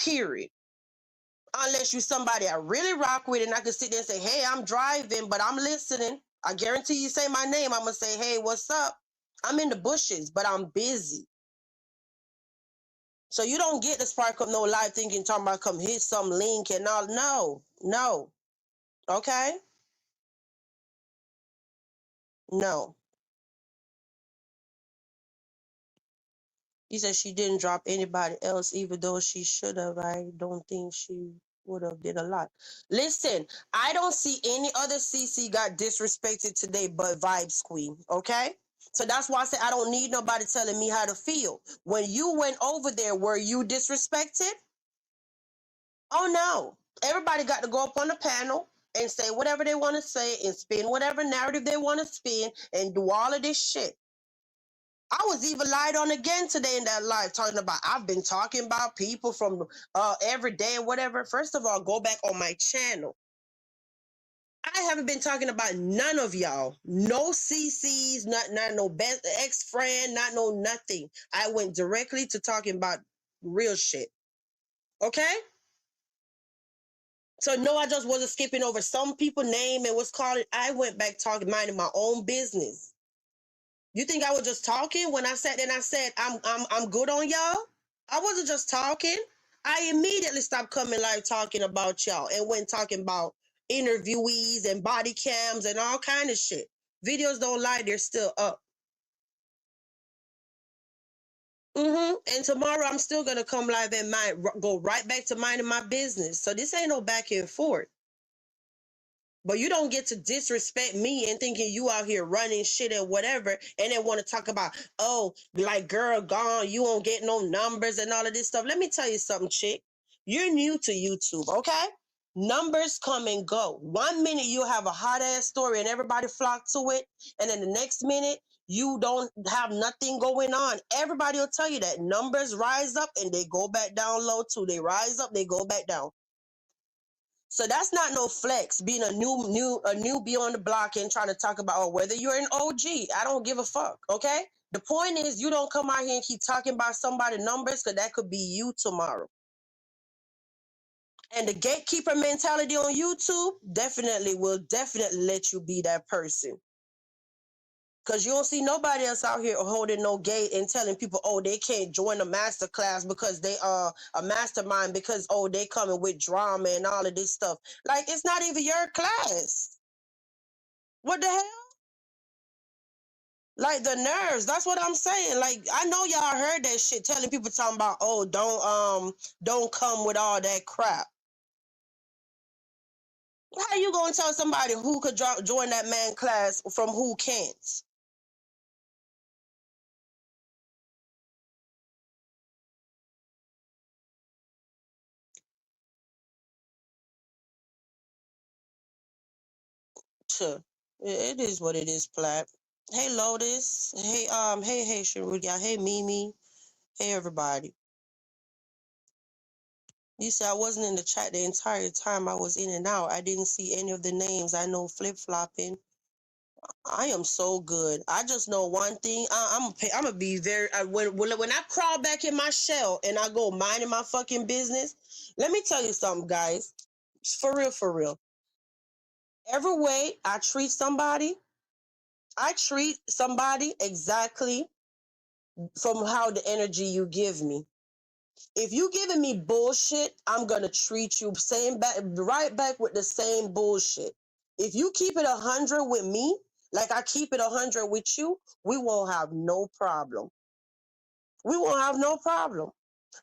Period. Unless you somebody I really rock with and I can sit there and say, hey, I'm driving, but I'm listening. I guarantee you say my name, I'm going to say, hey, what's up? I'm in the bushes, but I'm busy. So you don't get to spark up no live thinking, talking about come hit some link and all. No, no. Okay? No. He said she didn't drop anybody else, even though she should have. I don't think she would have did a lot. Listen, I don't see any other CC got disrespected today but Vibes Queen. Okay? So that's why I said I don't need nobody telling me how to feel. When you went over there, were you disrespected? Oh no. Everybody got to go up on the panel and say whatever they want to say and spin whatever narrative they want to spin and do all of this shit. I was even lied on again today in that live talking about I've been talking about people from every day and whatever. First of all, go back on my channel. I haven't been talking about none of y'all. No CCs, not no best ex-friend, not no nothing. I went directly to talking about real shit. Okay? So no, I just wasn't skipping over some people name and what's called it. I went back talking, minding my own business. You think I was just talking when I sat there and I said I'm good on y'all? I wasn't just talking. I immediately stopped coming live talking about y'all and went talking about interviewees and body cams and all kind of shit. Videos don't lie, they're still up. And tomorrow I'm still gonna come live and go right back to minding my business. So this ain't no back and forth. But you don't get to disrespect me and thinking you out here running shit and whatever, and then want to talk about, oh, like girl gone, you won't get no numbers and all of this stuff. Let me tell you something, chick. You're new to YouTube, okay? Numbers come and go. 1 minute you have a hot ass story and everybody flock to it, and then the next minute you don't have nothing going on. Everybody will tell you that numbers rise up and they go back down low too. They rise up, they go back down. So that's not no flex, being a newbie on the block and trying to talk about whether you're an OG. I don't give a fuck, okay? The point is you don't come out here and keep talking about somebody's numbers because that could be you tomorrow. And the gatekeeper mentality on YouTube will definitely let you be that person. Because you don't see nobody else out here holding no gate and telling people, oh, they can't join a master class because they are a mastermind because, oh, they coming with drama and all of this stuff. Like, it's not even your class. What the hell? Like, the nerves. That's what I'm saying. Like, I know y'all heard that shit telling people talking about, oh, don't come with all that crap. How you gonna tell somebody who could join that man class from who can't? It is what it is, Plat. Hey, Lotus. Hey, Sharudia. Hey, Mimi. Hey, everybody. You said I wasn't in the chat the entire time. I was in and out. I didn't see any of the names. I know flip-flopping. I am so good. I just know one thing. I'm gonna be very. When I crawl back in my shell and I go minding my fucking business, let me tell you something, guys. For real, for real. Every way I treat somebody, I treat somebody exactly from how the energy you give me. If you giving me bullshit, I'm gonna treat you same back right back with the same bullshit. If you keep it 100 with me, like I keep it 100 with you, we won't have no problem. We won't have no problem.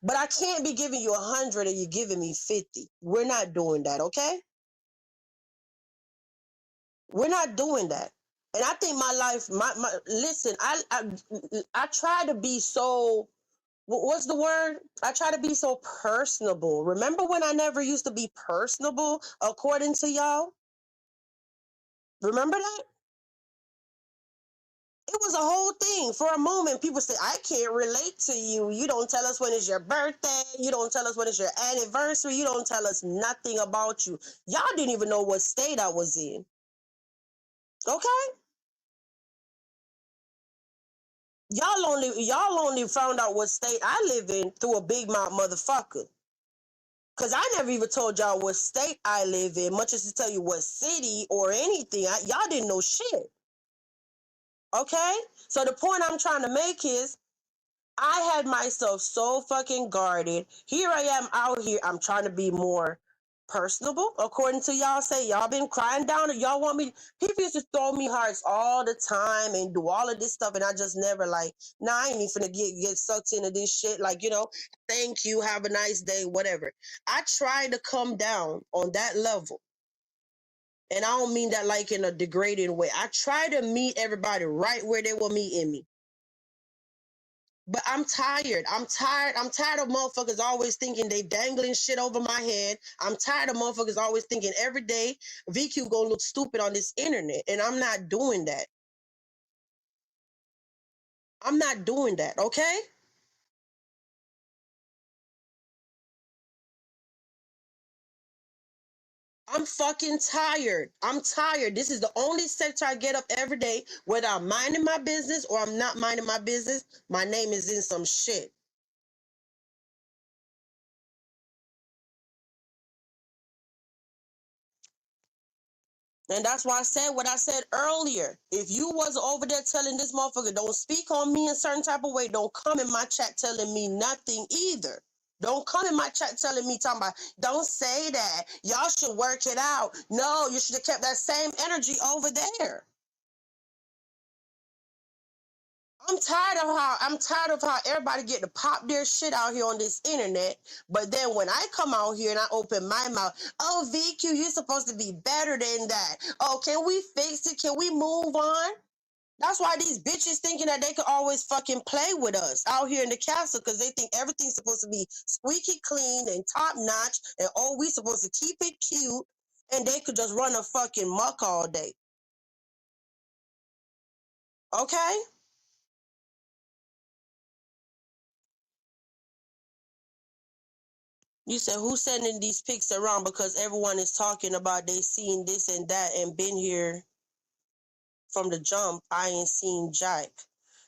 But I can't be giving you 100 and you giving me 50. We're not doing that, okay? We're not doing that. And I think my life, my listen, I try to be so, what's the word? I try to be so personable. Remember when I never used to be personable according to y'all? Remember that? It was a whole thing. For a moment, people say, I can't relate to you. You don't tell us when it's your birthday. You don't tell us when it's your anniversary. You don't tell us nothing about you. Y'all didn't even know what state I was in. Okay? Y'all only found out what state I live in through a big mouth motherfucker. Cause I never even told y'all what state I live in, much as to tell you what city or anything. Y'all didn't know shit. Okay? So the point I'm trying to make is I had myself so fucking guarded. Here I am out here. I'm trying to be more personable. According to y'all say, y'all been crying down and y'all want me. People used to throw me hearts all the time and do all of this stuff. And I just never like, nah, I ain't even finna get sucked into this shit. Like, thank you. Have a nice day, whatever. I try to come down on that level. And I don't mean that like in a degrading way. I try to meet everybody right where they were meeting me. But I'm tired. I'm tired. I'm tired of motherfuckers always thinking they dangling shit over my head. I'm tired of motherfuckers always thinking every day VQ gonna look stupid on this internet. And I'm not doing that. I'm not doing that, okay? I'm fucking tired. I'm tired. This is the only sector I get up every day, whether I'm minding my business or I'm not minding my business. My name is in some shit. And that's why I said what I said earlier. If you was over there telling this motherfucker, don't speak on me in a certain type of way, don't come in my chat telling me nothing either. Don't come in my chat telling me, talking about, don't say that. Y'all should work it out. No, you should have kept that same energy over there. I'm tired of how everybody get to pop their shit out here on this internet. But then when I come out here and I open my mouth, oh VQ, you're supposed to be better than that. Oh, can we fix it? Can we move on? That's why these bitches thinking that they could always fucking play with us out here in the castle because they think everything's supposed to be squeaky clean and top notch and oh, we supposed to keep it cute and they could just run a fucking muck all day. Okay? You said who's sending these pics around because everyone is talking about they seen this and that and been here from the jump. I ain't seen Jack.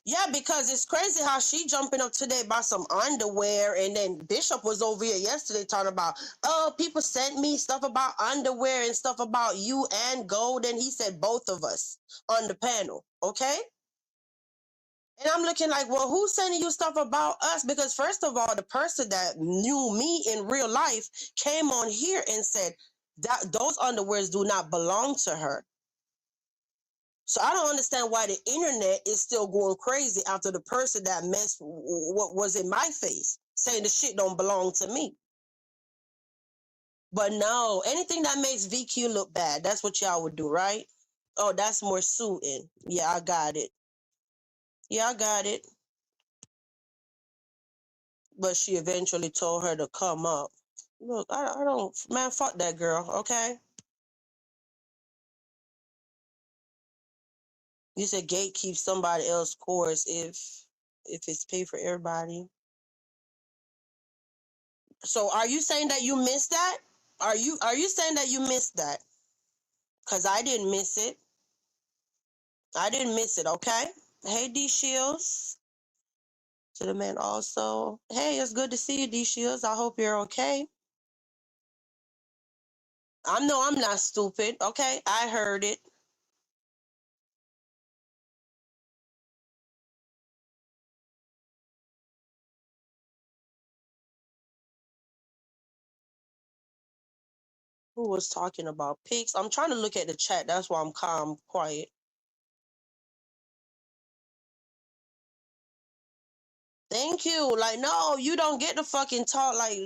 Yeah, because it's crazy how she jumping up today about some underwear and then Bishop was over here yesterday talking about, oh, people sent me stuff about underwear and stuff about you and Gold and he said both of us on the panel, okay? And I'm looking like, well, who's sending you stuff about us? Because first of all, the person that knew me in real life came on here and said that those underwears do not belong to her. So I don't understand why the internet is still going crazy after the person that messed what was in my face, saying the shit don't belong to me. But no, anything that makes VQ look bad, that's what y'all would do, right? Oh, that's more suiting. Yeah, I got it. Yeah, I got it. But she eventually told her to come up. Look, I don't, man, fuck that girl, okay? You said gatekeep somebody else's course if it's paid for everybody. So are you saying that you missed that? Are you saying that you missed that? Cause I didn't miss it. I didn't miss it. Okay. Hey D Shields. To the man also. Hey, it's good to see you, D Shields. I hope you're okay. I'm not stupid. Okay, I heard it. Who was talking about pigs? I'm trying to look at the chat. That's why I'm calm, quiet. Thank you. Like, no, you don't get to fucking talk like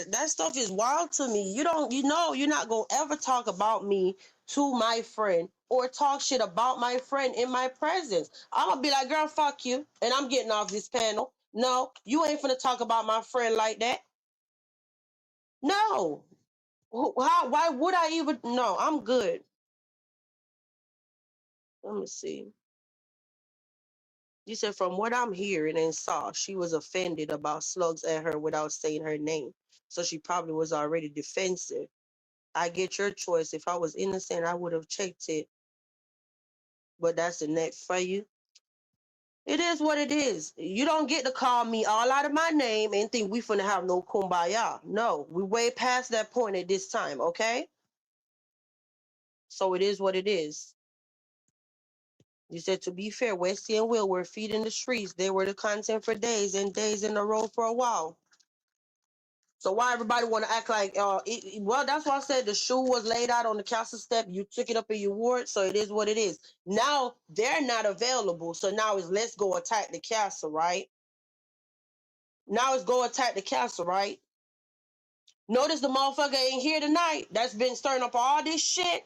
that stuff is wild to me. You're not gonna ever talk about me to my friend or talk shit about my friend in my presence. I'm gonna be like, girl, fuck you, and I'm getting off this panel. No, you ain't finna talk about my friend like that. No. How? Why would I even? No, I'm good. Let me see. You said from what I'm hearing and saw, she was offended about slugs at her without saying her name. So she probably was already defensive. I get your choice. If I was innocent, I would have checked it. But that's the next for you. It is what it is. You don't get to call me all out of my name and think we finna have no kumbaya. No, we way past that point at this time, okay? So it is what it is. You said, to be fair, Westy and Will were feeding the streets. They were the content for days and days in a row for a while. So why everybody want to act like, well, that's why I said the shoe was laid out on the castle step. You took it up and you wore it. So it is what it is. Now they're not available. So now it's let's go attack the castle, right? Now it's go attack the castle, right? Notice the motherfucker ain't here tonight. That's been stirring up all this shit.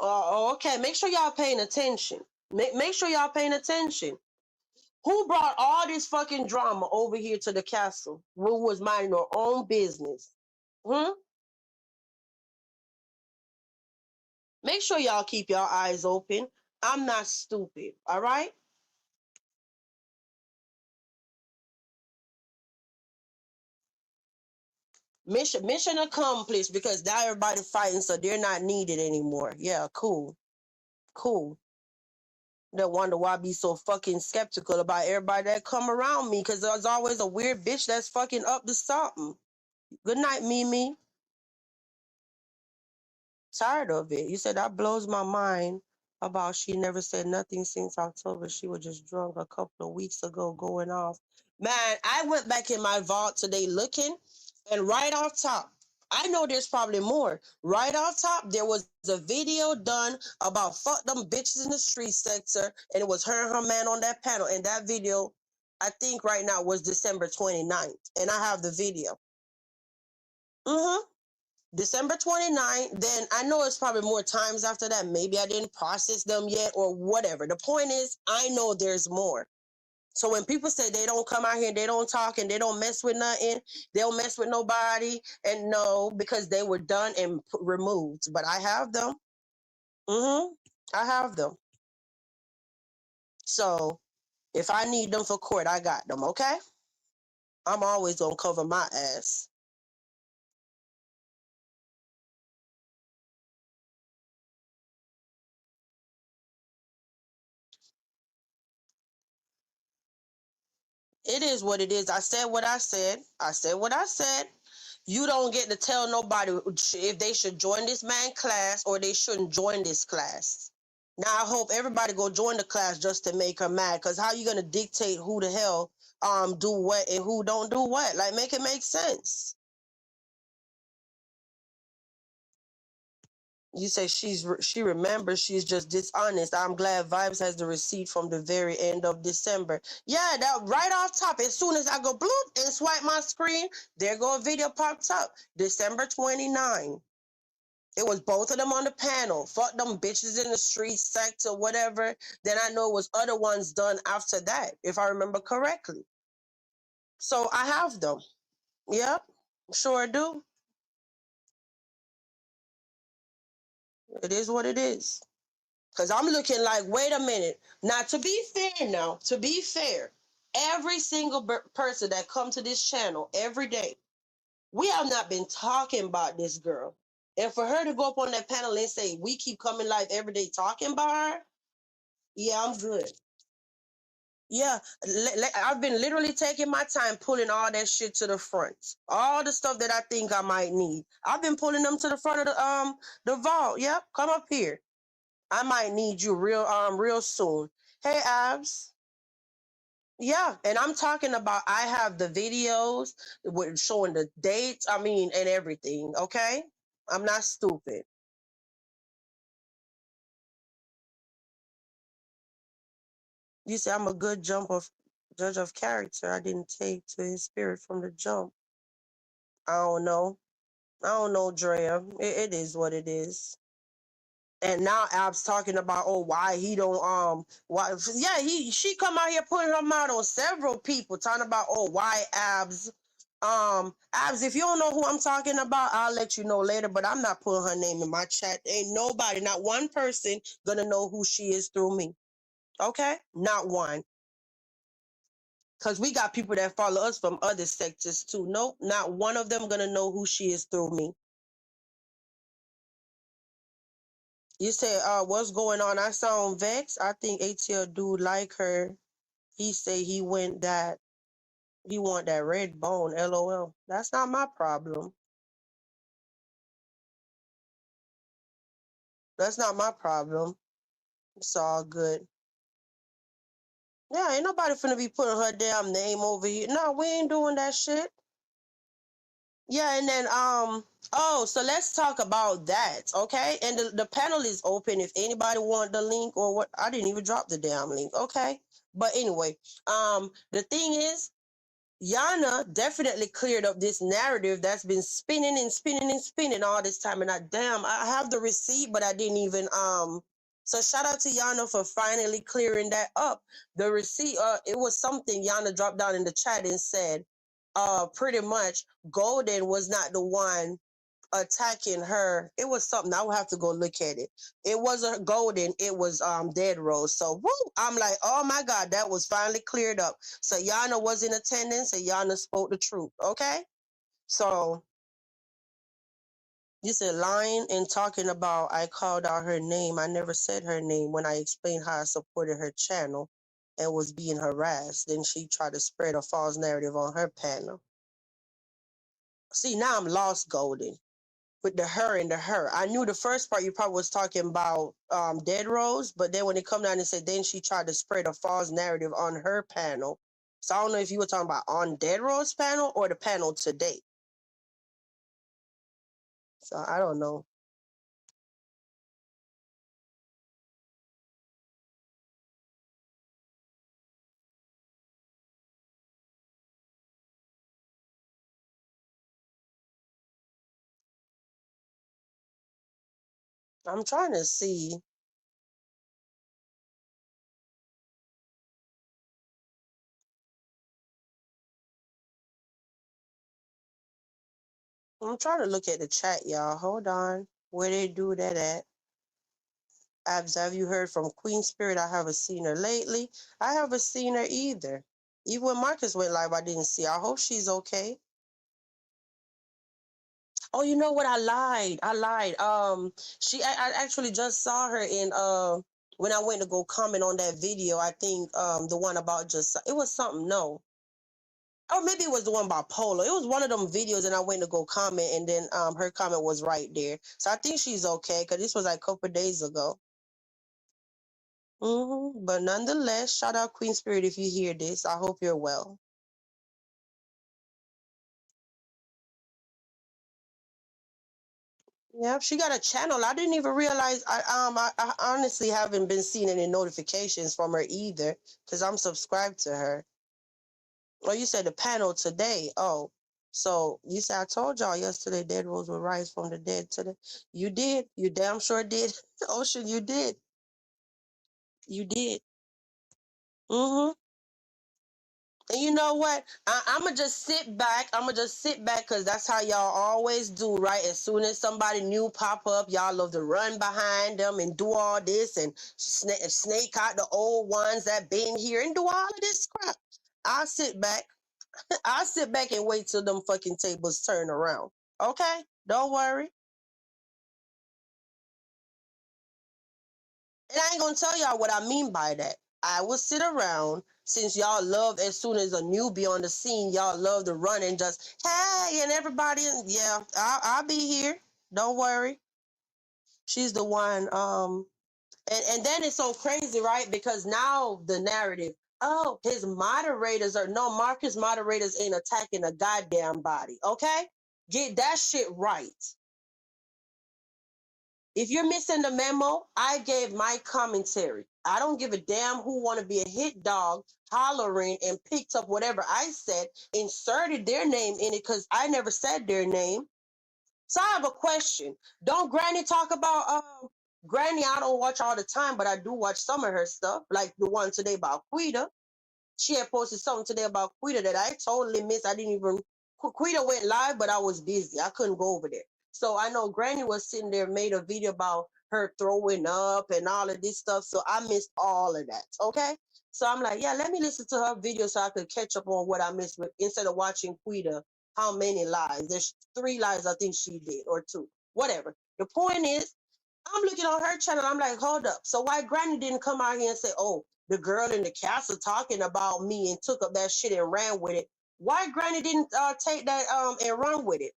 Okay, make sure y'all paying attention. Make sure y'all paying attention. Who brought all this fucking drama over here to the castle? Who was minding their own business? Hmm? Make sure y'all keep your eyes open. I'm not stupid, all right? Mission accomplished because now everybody fighting, so they're not needed anymore. Yeah, cool. Cool. No wonder why I be so fucking skeptical about everybody that come around me, because there's always a weird bitch that's fucking up to something. Good night, Mimi. Tired of it. You said that blows my mind about she never said nothing since October. She was just drunk a couple of weeks ago going off. Man, I went back in my vault today looking, and right off top, I know there's probably more. Right off top, there was a video done about fuck them bitches in the street sector, and it was her and her man on that panel. And that video, I think right now was December 29th. And I have the video. Mm-hmm. December 29th, then I know it's probably more times after that. Maybe I didn't process them yet or whatever. The point is, I know there's more. So when people say they don't come out here, they don't talk and they don't mess with nothing, they don't mess with nobody, and no, because they were done and removed. But I have them. Mm-hmm. I have them. So if I need them for court, I got them, okay? I'm always gonna cover my ass. It is what it is. I said what I said. I said what I said. You don't get to tell nobody if they should join this man class or they shouldn't join this class. Now I hope everybody go join the class just to make her mad. Cause how you gonna dictate who the hell do what and who don't do what? Like make it make sense. You say she remembers, she's just dishonest. I'm glad Vibes has the receipt from the very end of December. Yeah, that right off top. As soon as I go bloop and swipe my screen, there go a video pops up. December 29. It was both of them on the panel. Fuck them bitches in the street sector, whatever. Then I know it was other ones done after that, if I remember correctly. So I have them. Yep, sure do. It is what it is. Cause I'm looking like, wait a minute. Now, to be fair, every single person that come to this channel every day, we have not been talking about this girl. And for her to go up on that panel and say, we keep coming live every day talking about her, yeah, I'm good. Yeah, I've been literally taking my time pulling all that shit to the front. All the stuff that I think I might need. I've been pulling them to the front of the vault. Yep, come up here. I might need you real soon. Hey Abs. Yeah, and I'm talking about I have the videos with showing the dates, I mean, and everything, okay? I'm not stupid. You say I'm a good judge of character. I didn't take to his spirit from the jump. I don't know. I don't know, Drea. It is what it is. And now Ab's talking about, oh, why he don't why yeah, she come out here putting her mouth on several people talking about, oh, why Abs, if you don't know who I'm talking about, I'll let you know later, but I'm not putting her name in my chat. Ain't nobody, not one person gonna know who she is through me. Okay? Not one. Because we got people that follow us from other sectors too. Nope, not one of them gonna know who she is through me. You said, what's going on? I sound vexed. I think ATL dude like her. He say he want that red bone, LOL. That's not my problem. That's not my problem. It's all good. Yeah, ain't nobody finna be putting her damn name over here. No, we ain't doing that shit. Yeah, and then oh, so let's talk about that, okay? And the panel is open if anybody want the link or what. I didn't even drop the damn link, okay? But anyway, the thing is, Yana definitely cleared up this narrative that's been spinning and spinning and spinning all this time. And I have the receipt, but I didn't even so shout out to Yana for finally clearing that up. The receipt, it was something Yana dropped down in the chat and said, pretty much Golden was not the one attacking her. It was something. I would have to go look at it. It wasn't Golden, it was Dead Rose. So woo, I'm like, oh my God, that was finally cleared up. So Yana was in attendance and Yana spoke the truth. Okay. So you said lying and talking about I called out her name. I never said her name when I explained how I supported her channel and was being harassed. Then she tried to spread a false narrative on her panel. See, now I'm lost, Golden. With the her and the her. I knew the first part you probably was talking about Dead Rose, but then when it come down and said then she tried to spread a false narrative on her panel. So I don't know if you were talking about on Dead Rose panel or the panel today. So I don't know. I'm trying to see. I'm trying to look at the chat, y'all. Hold on. Where they do that at? Abs, have you heard from Queen Spirit? I haven't seen her lately. I haven't seen her either. Even when Marcus went live, I didn't see her. I hope she's okay. Oh, you know what? I lied. I lied. I actually just saw her in when I went to go comment on that video. I think the one about just it was something. No, or maybe it was the one about Polo. It was one of them videos, and I went to go comment, and then her comment was right there. So I think she's okay because this was like a couple of days ago. But nonetheless, shout out Queen Spirit if you hear this. I hope you're well. Yeah, she got a channel. I didn't even realize. I honestly haven't been seeing any notifications from her either, because I'm subscribed to her. Oh, you said the panel today. Oh, so you said I told y'all yesterday Dead Rose will rise from the dead today. You did. You damn sure did. Ocean, you did. You did. Mm-hmm. And you know what? I'ma just sit back. I'ma just sit back because that's how y'all always do, right? As soon as somebody new pop up, y'all love to run behind them and do all this and snake out the old ones that been here and do all of this crap. I'll sit back. I'll sit back and wait till them fucking tables turn around. Okay? Don't worry. And I ain't gonna tell y'all what I mean by that. I will sit around since y'all love as soon as a newbie on the scene, y'all love to run and just hey and everybody. Yeah, I'll be here. Don't worry. She's the one. And then it's so crazy, right? Because now the narrative. Oh, his moderators are no Marcus moderators ain't attacking a goddamn body. Okay, get that shit right. If you're missing the memo, I gave my commentary. I don't give a damn who want to be a hit dog hollering and picked up whatever I said, inserted their name in it because I never said their name. So I have a question. Don't Granny talk about Granny? I don't watch all the time, but I do watch some of her stuff, like the one today about Quita. She had posted something today about Quita that I totally missed. I didn't even Quita went live, but I was busy. I couldn't go over there. So I know Granny was sitting there, made a video about her throwing up and all of this stuff. So I missed all of that. Okay. So I'm like, yeah, let me listen to her video so I could catch up on what I missed with, instead of watching Quita. How many lives? There's 3 lives I think she did, or 2. Whatever. The point is, I'm looking on her channel. I'm like, hold up. So why Granny didn't come out here and say, oh, the girl in the castle talking about me and took up that shit and ran with it? Why Granny didn't take that and run with it?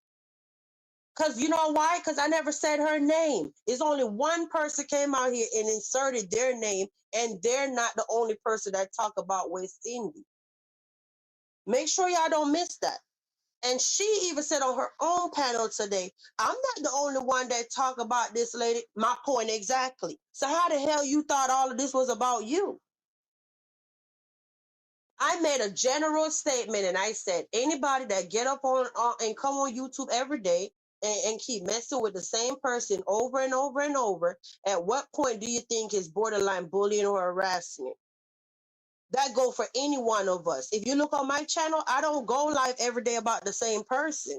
Because you know why? Because I never said her name. It's only one person came out here and inserted their name, and they're not the only person that talk about West Indies. Make sure y'all don't miss that. And she even said on her own panel today, I'm not the only one that talk about this lady. My point exactly. So how the hell you thought all of this was about you? I made a general statement and I said, anybody that get up on and come on YouTube every day and keep messing with the same person over and over and over, at what point do you think is borderline bullying or harassment? That go for any one of us. If you look on my channel, I don't go live every day about the same person.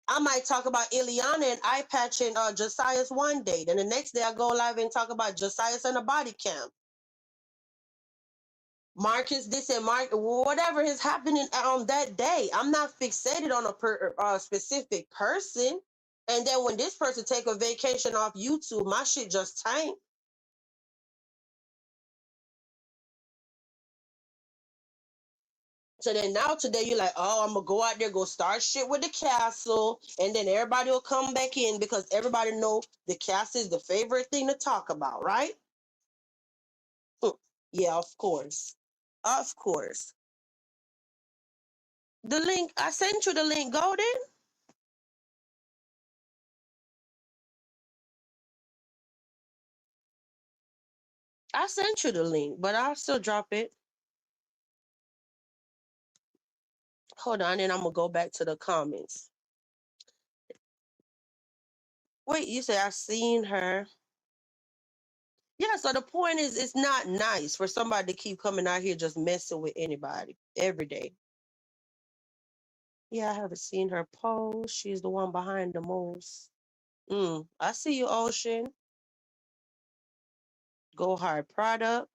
I might talk about Ileana and eye patch and Josiah's one day. Then the next day I go live and talk about Josiah's and a body cam. Marcus this and Mark, whatever is happening on that day. I'm not fixated on a specific person. And then when this person take a vacation off YouTube, my shit just tanked. So then now today you're like, oh, I'm gonna go out there, go start shit with the castle, and then everybody will come back in because everybody know the castle is the favorite thing to talk about, right? Yeah, of course. Of course. The link, I sent you the link, Golden. I sent you the link, but I'll still drop it. Hold on, and I'm gonna go back to the comments. Wait, you say I seen her. Yeah, so the point is it's not nice for somebody to keep coming out here just messing with anybody every day. Yeah, I haven't seen her post. She's the one behind the most. I see you, Ocean. Go hard product.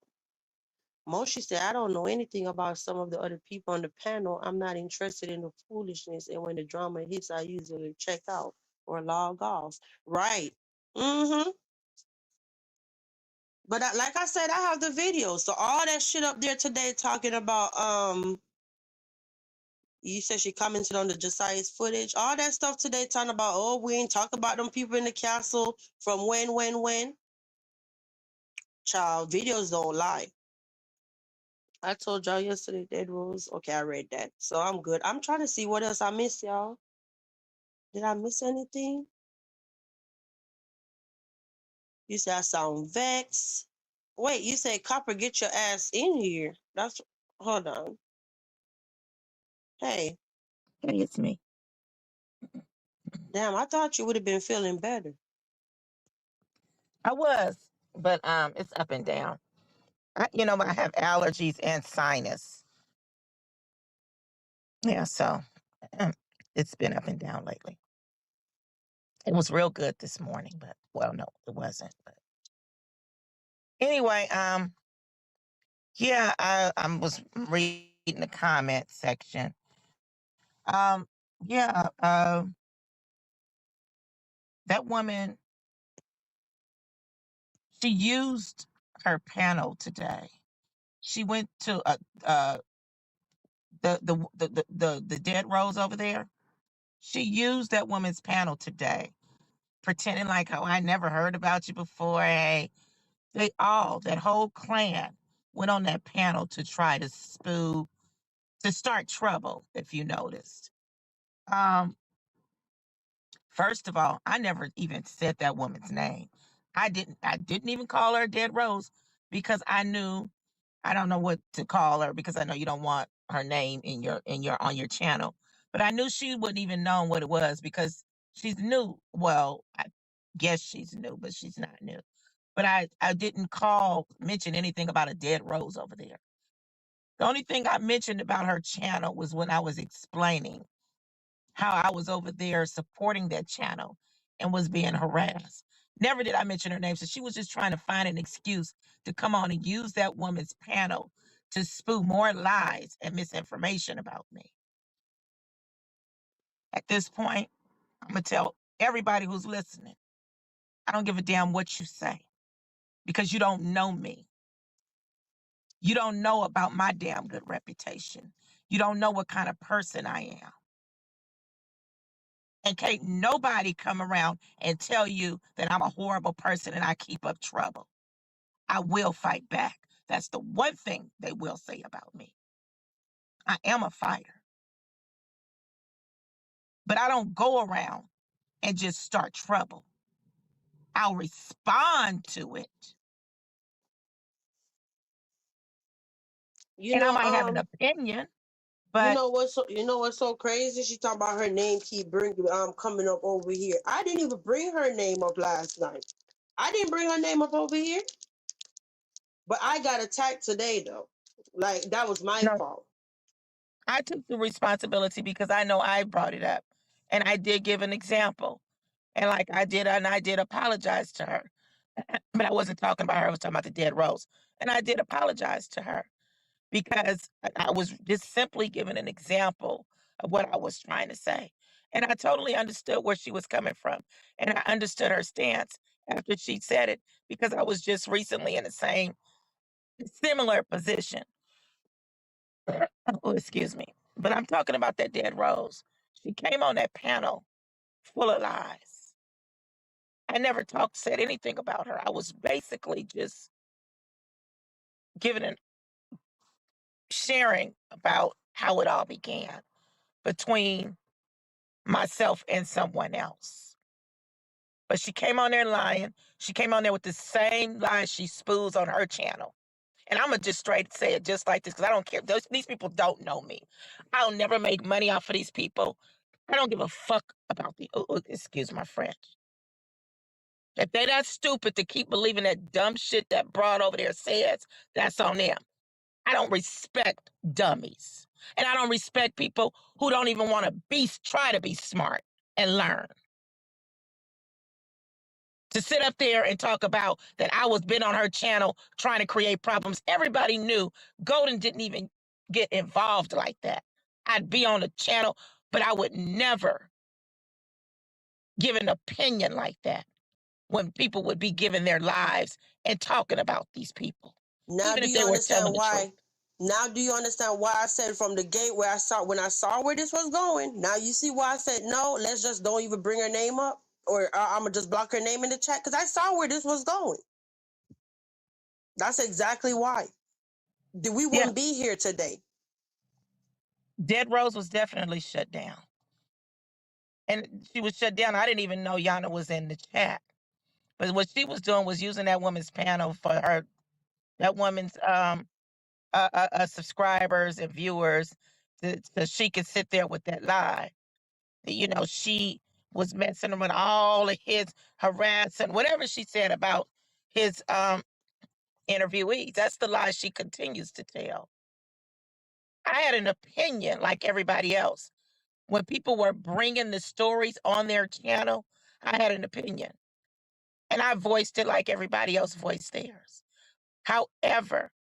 Moshi said, I don't know anything about some of the other people on the panel. I'm not interested in the foolishness. And when the drama hits, I usually check out or log off. Right. Mm-hmm. But like I said, I have the video. So all that shit up there today talking about, you said she commented on the Josiah's footage. All that stuff today talking about, oh, we ain't talk about them people in the castle from when. Child, videos don't lie. I told y'all yesterday, Dead Rose. Okay, I read that. So I'm good. I'm trying to see what else I missed, y'all. Did I miss anything? You said I sound vexed. Wait, you said Copper, get your ass in here. That's hold on. Hey, Hey, it's me. damn, I thought you would have been feeling better. I was, but it's up and down. I have allergies and sinus. Yeah, so um, it's been up and down lately. It was real good this morning, but well, no, it wasn't. But anyway, yeah, I was reading the comment section. Yeah, that woman, she used her panel today. She went to the dead rose over there. She used that woman's panel today, pretending like, oh, I never heard about you before. Hey, that whole clan went on that panel to try to to start trouble, if you noticed. Um, First of all, I never even said that woman's name. I didn't even call her Dead Rose because I knew I don't know what to call her because I know you don't want her name in your on your channel. But I knew she wouldn't even know what it was because she's new. Well, I guess she's new, but she's not new. But I didn't mention anything about a dead rose over there. The only thing I mentioned about her channel was when I was explaining how I was over there supporting that channel and was being harassed. Never did I mention her name. So she was just trying to find an excuse to come on and use that woman's panel to spew more lies and misinformation about me. At this point, I'm going to tell everybody who's listening, I don't give a damn what you say because you don't know me. You don't know about my damn good reputation. You don't know what kind of person I am. And can't nobody come around and tell you that I'm a horrible person and I keep up trouble. I will fight back. That's the one thing they will say about me. I am a fighter. But I don't go around and just start trouble. I'll respond to it. You And I know, might have an opinion, you but know what's so crazy? She talking about her name keep bringing coming up over here. I didn't even bring her name up last night. I didn't bring her name up over here, but I got attacked today though. Like that was my no, fault. I took the responsibility because I know I brought it up. And I did give an example. And I did apologize to her. But I wasn't talking about her, I was talking about the dead rose. And I did apologize to her because I was just simply giving an example of what I was trying to say. And I totally understood where she was coming from. And I understood her stance after she said it because I was just recently in the similar position. Oh, excuse me. But I'm talking about that dead rose. She came on that panel full of lies. I never said anything about her. I was basically just giving an sharing about how it all began between myself and someone else. But she came on there lying. She came on there with the same lies she spews on her channel. And I'm going to just straight say it just like this because I don't care. These people don't know me. I'll never make money off of these people. I don't give a fuck about excuse my French. If they're that stupid to keep believing that dumb shit that broad over there says, that's on them. I don't respect dummies. And I don't respect people who don't even want to try to be smart and learn. To sit up there and talk about that I was been on her channel trying to create problems. Everybody knew Golden didn't even get involved like that. I'd be on the channel, but I would never give an opinion like that when people would be giving their lives and talking about these people, Now even do if you they were telling understand the truth. why? Now do you understand why I said from the gate where I saw where this was going? Now you see why I said no. Let's just don't even bring her name up, or I'm gonna just block her name in the chat because I saw where this was going. That's exactly why. We Yeah, wouldn't be here today. Dead Rose was definitely shut down. And she was shut down. I didn't even know Yana was in the chat. But what she was doing was using that woman's panel for that woman's subscribers and viewers so she could sit there with that lie. You know, she was messing with all of his harassing, whatever she said about his interviewees. That's the lie she continues to tell. I had an opinion like everybody else. When people were bringing the stories on their channel, I had an opinion. And I voiced it like everybody else voiced theirs. However,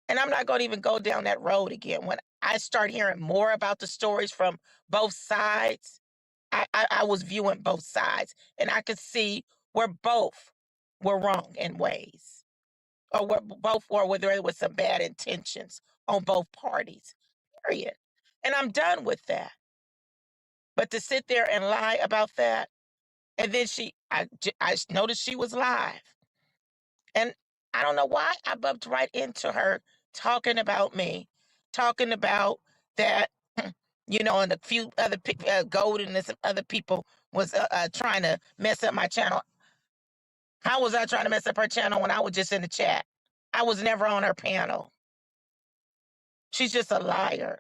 and I'm not going to even go down that road again. When I start hearing more about the stories from both sides, I was viewing both sides, and I could see where both were wrong in ways, or whether it was some bad intentions on both parties. Period. And I'm done with that. But to sit there and lie about that, and then I noticed she was live, and I don't know why I bumped right into her talking about me, talking about that, and a few other Golden and some other people was trying to mess up my channel. How was I trying to mess up her channel when I was just in the chat? I was never on her panel. She's just a liar.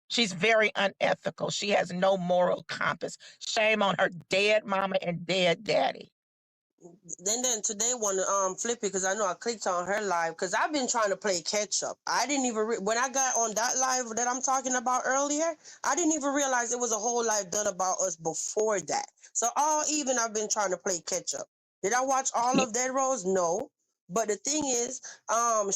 She's very unethical. She has no moral compass. Shame on her dead mama and dead daddy. Then today want to flip it because I know I clicked on her live because I've been trying to play catch up. I didn't even when I got on that live that I'm talking about earlier, I didn't even realize it was a whole live done about us before that. So all even I've been trying to play catch up. Did I watch all of Dead Rose? No. But the thing is,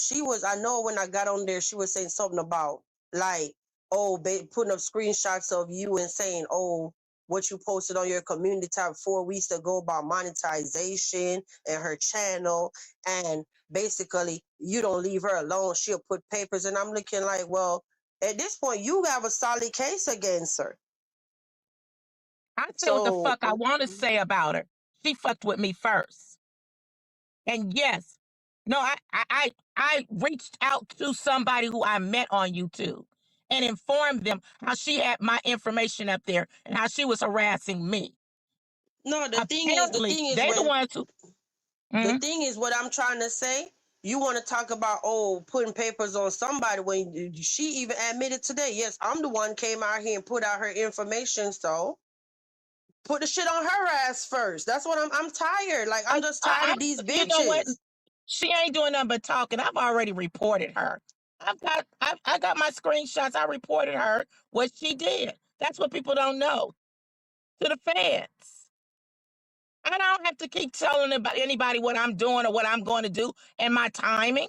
she was. I know when I got on there, she was saying something about like, oh, putting up screenshots of you and saying, oh, what you posted on your community tab 4 weeks ago about monetization and her channel, and basically you don't leave her alone, she'll put papers. And I'm looking like, well, at this point you have a solid case against her. I say what the So fuck I want to say about her. She fucked with me first. And yes, no, I reached out to somebody who I met on YouTube and informed them how she had my information up there and how she was harassing me. no, the Apparently, thing is they're the when ones who. the Mhm. thing is what I'm trying to say, you want to talk about, oh, putting papers on somebody when she even admitted today, yes, I'm the one came out here and put out her information. So put the shit on her ass first. That's what I'm tired. Like, I'm just tired of these You know what? bitches. She ain't doing nothing but talking. I've already reported her. I got my screenshots. I reported her what she did. That's what people don't know. To the fans. I don't have to keep telling anybody what I'm doing or what I'm going to do and my timing.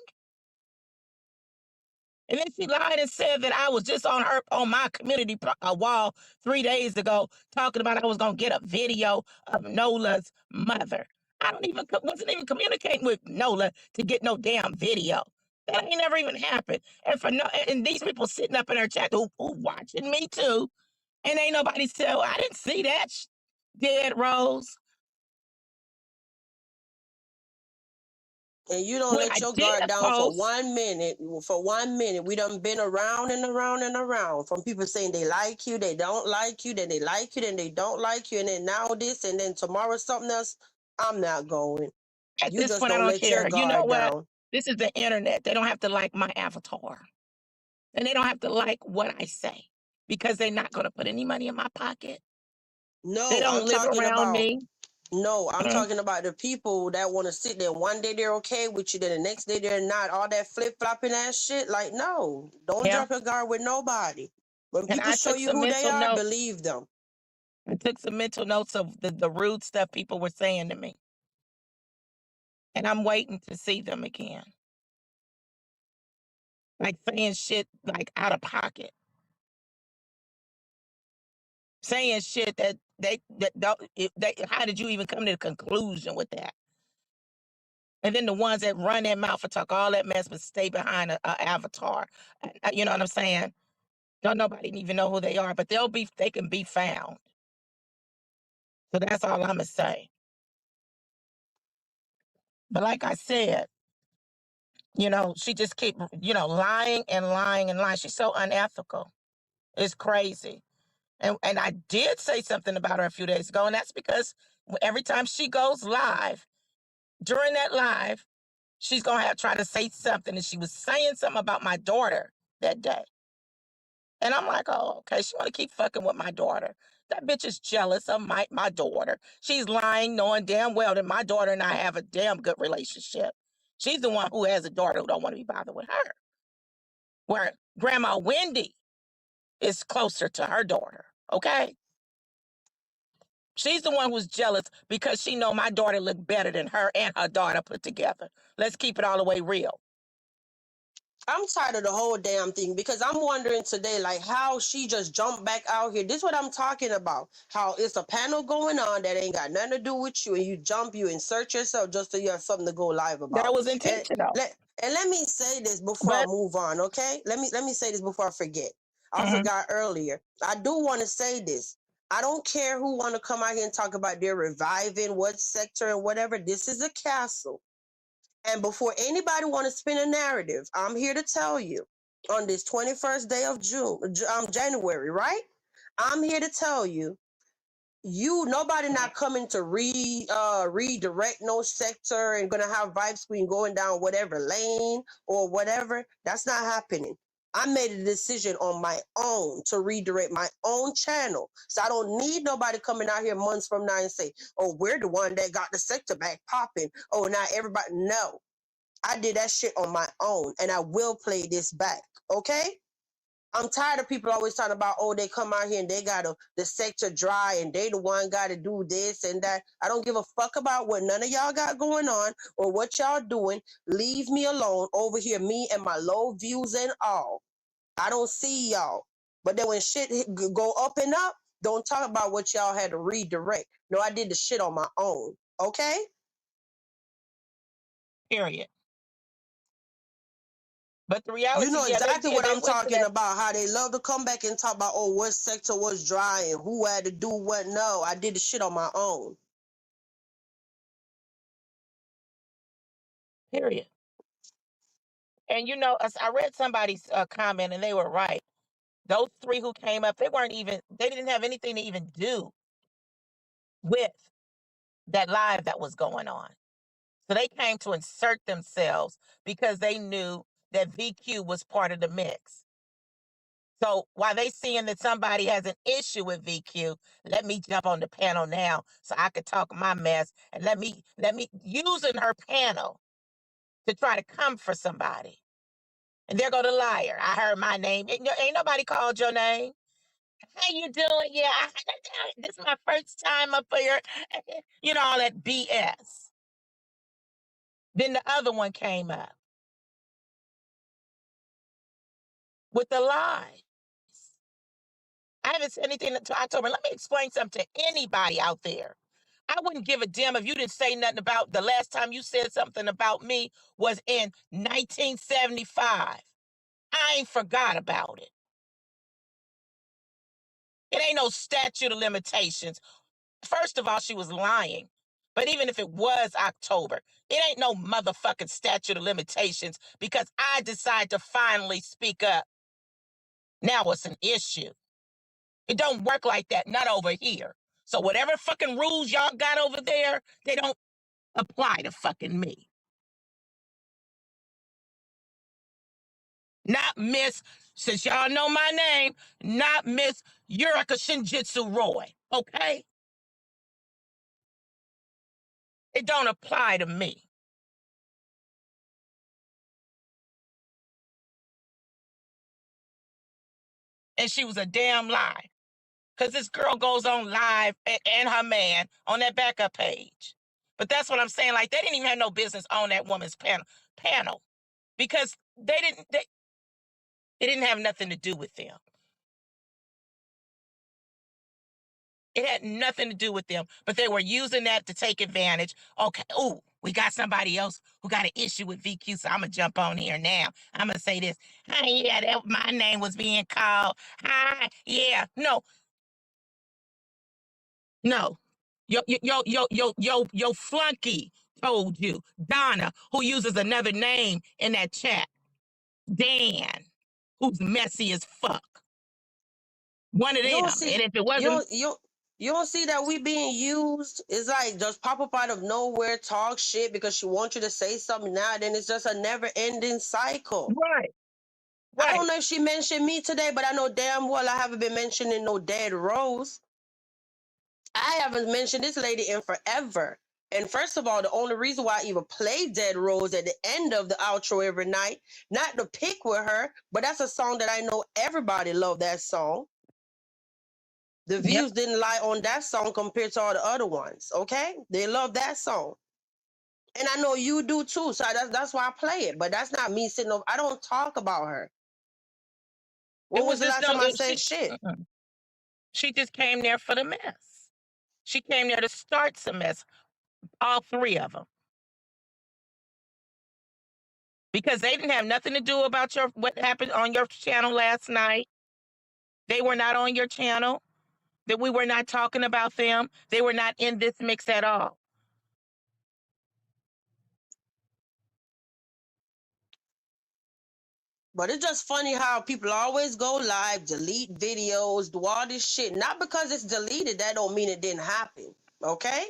And then she lied and said that I was just on my community wall 3 days ago talking about I was gonna get a video of Nola's mother. I wasn't even communicating with Nola to get no damn video. That ain't never even happened. And these people sitting up in her chat who watching me too, and ain't nobody said, "Oh, I didn't see that." Dead Rose. And you don't When let I your did guard down for post, 1 minute. For 1 minute, we done been around and around and around from people saying they like you, they don't like you, then they like you, then they don't like you, and then now this, and then tomorrow something else. I'm not going. at You this just point, I don't don't let your care. You know guard what? down. This is the internet. They don't have to like my avatar. And they don't have to like what I say because they're not going to put any money in my pocket. They No, don't live around me. no, I'm Mm. talking about the people that want to sit there. One day they're okay with you, then the next day they're not. All that flip flopping ass shit. Like, no, don't Yeah. drop your guard with nobody. When And people I show took you some who they mental are, notes. believe them. I took some mental notes of the rude stuff people were saying to me. And I'm waiting to see them again. Like saying shit like out of pocket. Saying shit that that don't, how did you even come to the conclusion with that? And then the ones that run their mouth and talk all that mess but stay behind a avatar. You know what I'm saying? Don't nobody even know who they are, but they can be found. So that's all I'm gonna say. But like I said, she just keep, lying and lying and lying. She's so unethical. It's crazy. And I did say something about her a few days ago, and that's because every time she goes live, during that live, she's gonna have try to say something. And she was saying something about my daughter that day. And I'm like, oh, okay, she want to keep fucking with my daughter. That bitch is jealous of my daughter. She's lying, knowing damn well that my daughter and I have a damn good relationship. She's the one who has a daughter who don't want to be bothered with her. Where Grandma Wendy is closer to her daughter, okay? She's the one who's jealous because she know my daughter look better than her and her daughter put together. Let's keep it all the way real. I'm tired of the whole damn thing because I'm wondering today, like, how she just jumped back out here. This is what I'm talking about. How it's a panel going on that ain't got nothing to do with you, and you insert yourself just so you have something to go live That about. was And intentional. let me say this before I But move on, okay? Let me say this before I forget. I mhm, forgot earlier. I do want to say this. I don't care who want to come out here and talk about their reviving what sector and whatever. This is a castle. And before anybody want to spin a narrative, I'm here to tell you on this 21st day of January, right? I'm here to tell you, nobody not coming to redirect no sector and gonna have vibe screen going down whatever lane or whatever. That's not happening. I made a decision on my own to redirect my own channel. So I don't need nobody coming out here months from now and say, oh, we're the one that got the sector back popping. Oh, now everybody. No, I did that shit on my own, and I will play this back. Okay? I'm tired of people always talking about, oh, they come out here and they got the sector dry and they the one got to do this and that. I don't give a fuck about what none of y'all got going on or what y'all doing. Leave me alone over here, me and my low views and all. I don't see y'all. But then when shit go up and up, don't talk about what y'all had to redirect. No, I did the shit on my own. Okay? period. But the You reality, know yeah, they exactly did. what They I'm went to talking that. about. How they love to come back and talk about, oh, what sector was dry and who had to do what. No, I did the shit on my own. Period. And you know, I read somebody's comment, and they were right. Those three who came up, they didn't have anything to even do with that live that was going on. So they came to insert themselves because they knew that VQ was part of the mix. So while they seeing that somebody has an issue with VQ, let me jump on the panel now so I could talk my mess, and let me using her panel to try to come for somebody. And there go the liar. I heard my name. Ain't nobody called your name. How you doing? Yeah, this is my first time up here. You know, all that BS. Then the other one came up with the lies. I haven't said anything until October. Let me explain something to anybody out there. I wouldn't give a damn if you didn't say nothing about the last time you said something about me was in 1975. I ain't forgot about it. It ain't no statute of limitations. First of all, she was lying. But even if it was October, it ain't no motherfucking statute of limitations because I decide to finally speak up. Now it's an issue. It don't work like that, not over here. So whatever fucking rules y'all got over there, they don't apply to fucking me. Not Miss, since y'all know my name, not Miss Yurika Shinjitsu Roy, okay? It don't apply to me. And she was a damn lie. Because this girl goes on live and her man on that backup page. But that's what I'm saying. Like, they didn't even have no business on that woman's panel because it didn't have nothing to do with them. It had nothing to do with them, but they were using that to take advantage. Okay, oh, we got somebody else who got an issue with VQ, so I'm gonna jump on here now. I'm gonna say this. Hi, yeah, my name was being called. Hi, yeah, no, no. Yo, flunky told you. Donna, who uses another name in that chat. Dan, who's messy as fuck. One of You don't them. see, And if it you wasn't don't, you, you don't see that we being used. It's like just pop up out of nowhere, talk shit because she wants you to say something now. Then it's just a never ending cycle. right, I right. don't know if she mentioned me today, but I know damn well I haven't been mentioning no dead Rose. I haven't mentioned this lady in forever. And first of all, the only reason why I even play Dead Rose at the end of the outro every night, not to pick with her, but that's a song that I know everybody loved that song. The Yep. views didn't lie on that song compared to all the other ones. Okay, they love that song, and I know you do too. So that's why I play it. But that's not me sitting over. I don't talk about her. It When was was the just last no. time I said shit? She just came there for the mess. She came there to start some mess. All three of them, because they didn't have nothing to do about what happened on your channel last night. They were not on your channel. That we were not talking about them. They were not in this mix at all. But it's just funny how people always go live, delete videos, do all this shit. Not because it's deleted, that don't mean it didn't happen. Okay?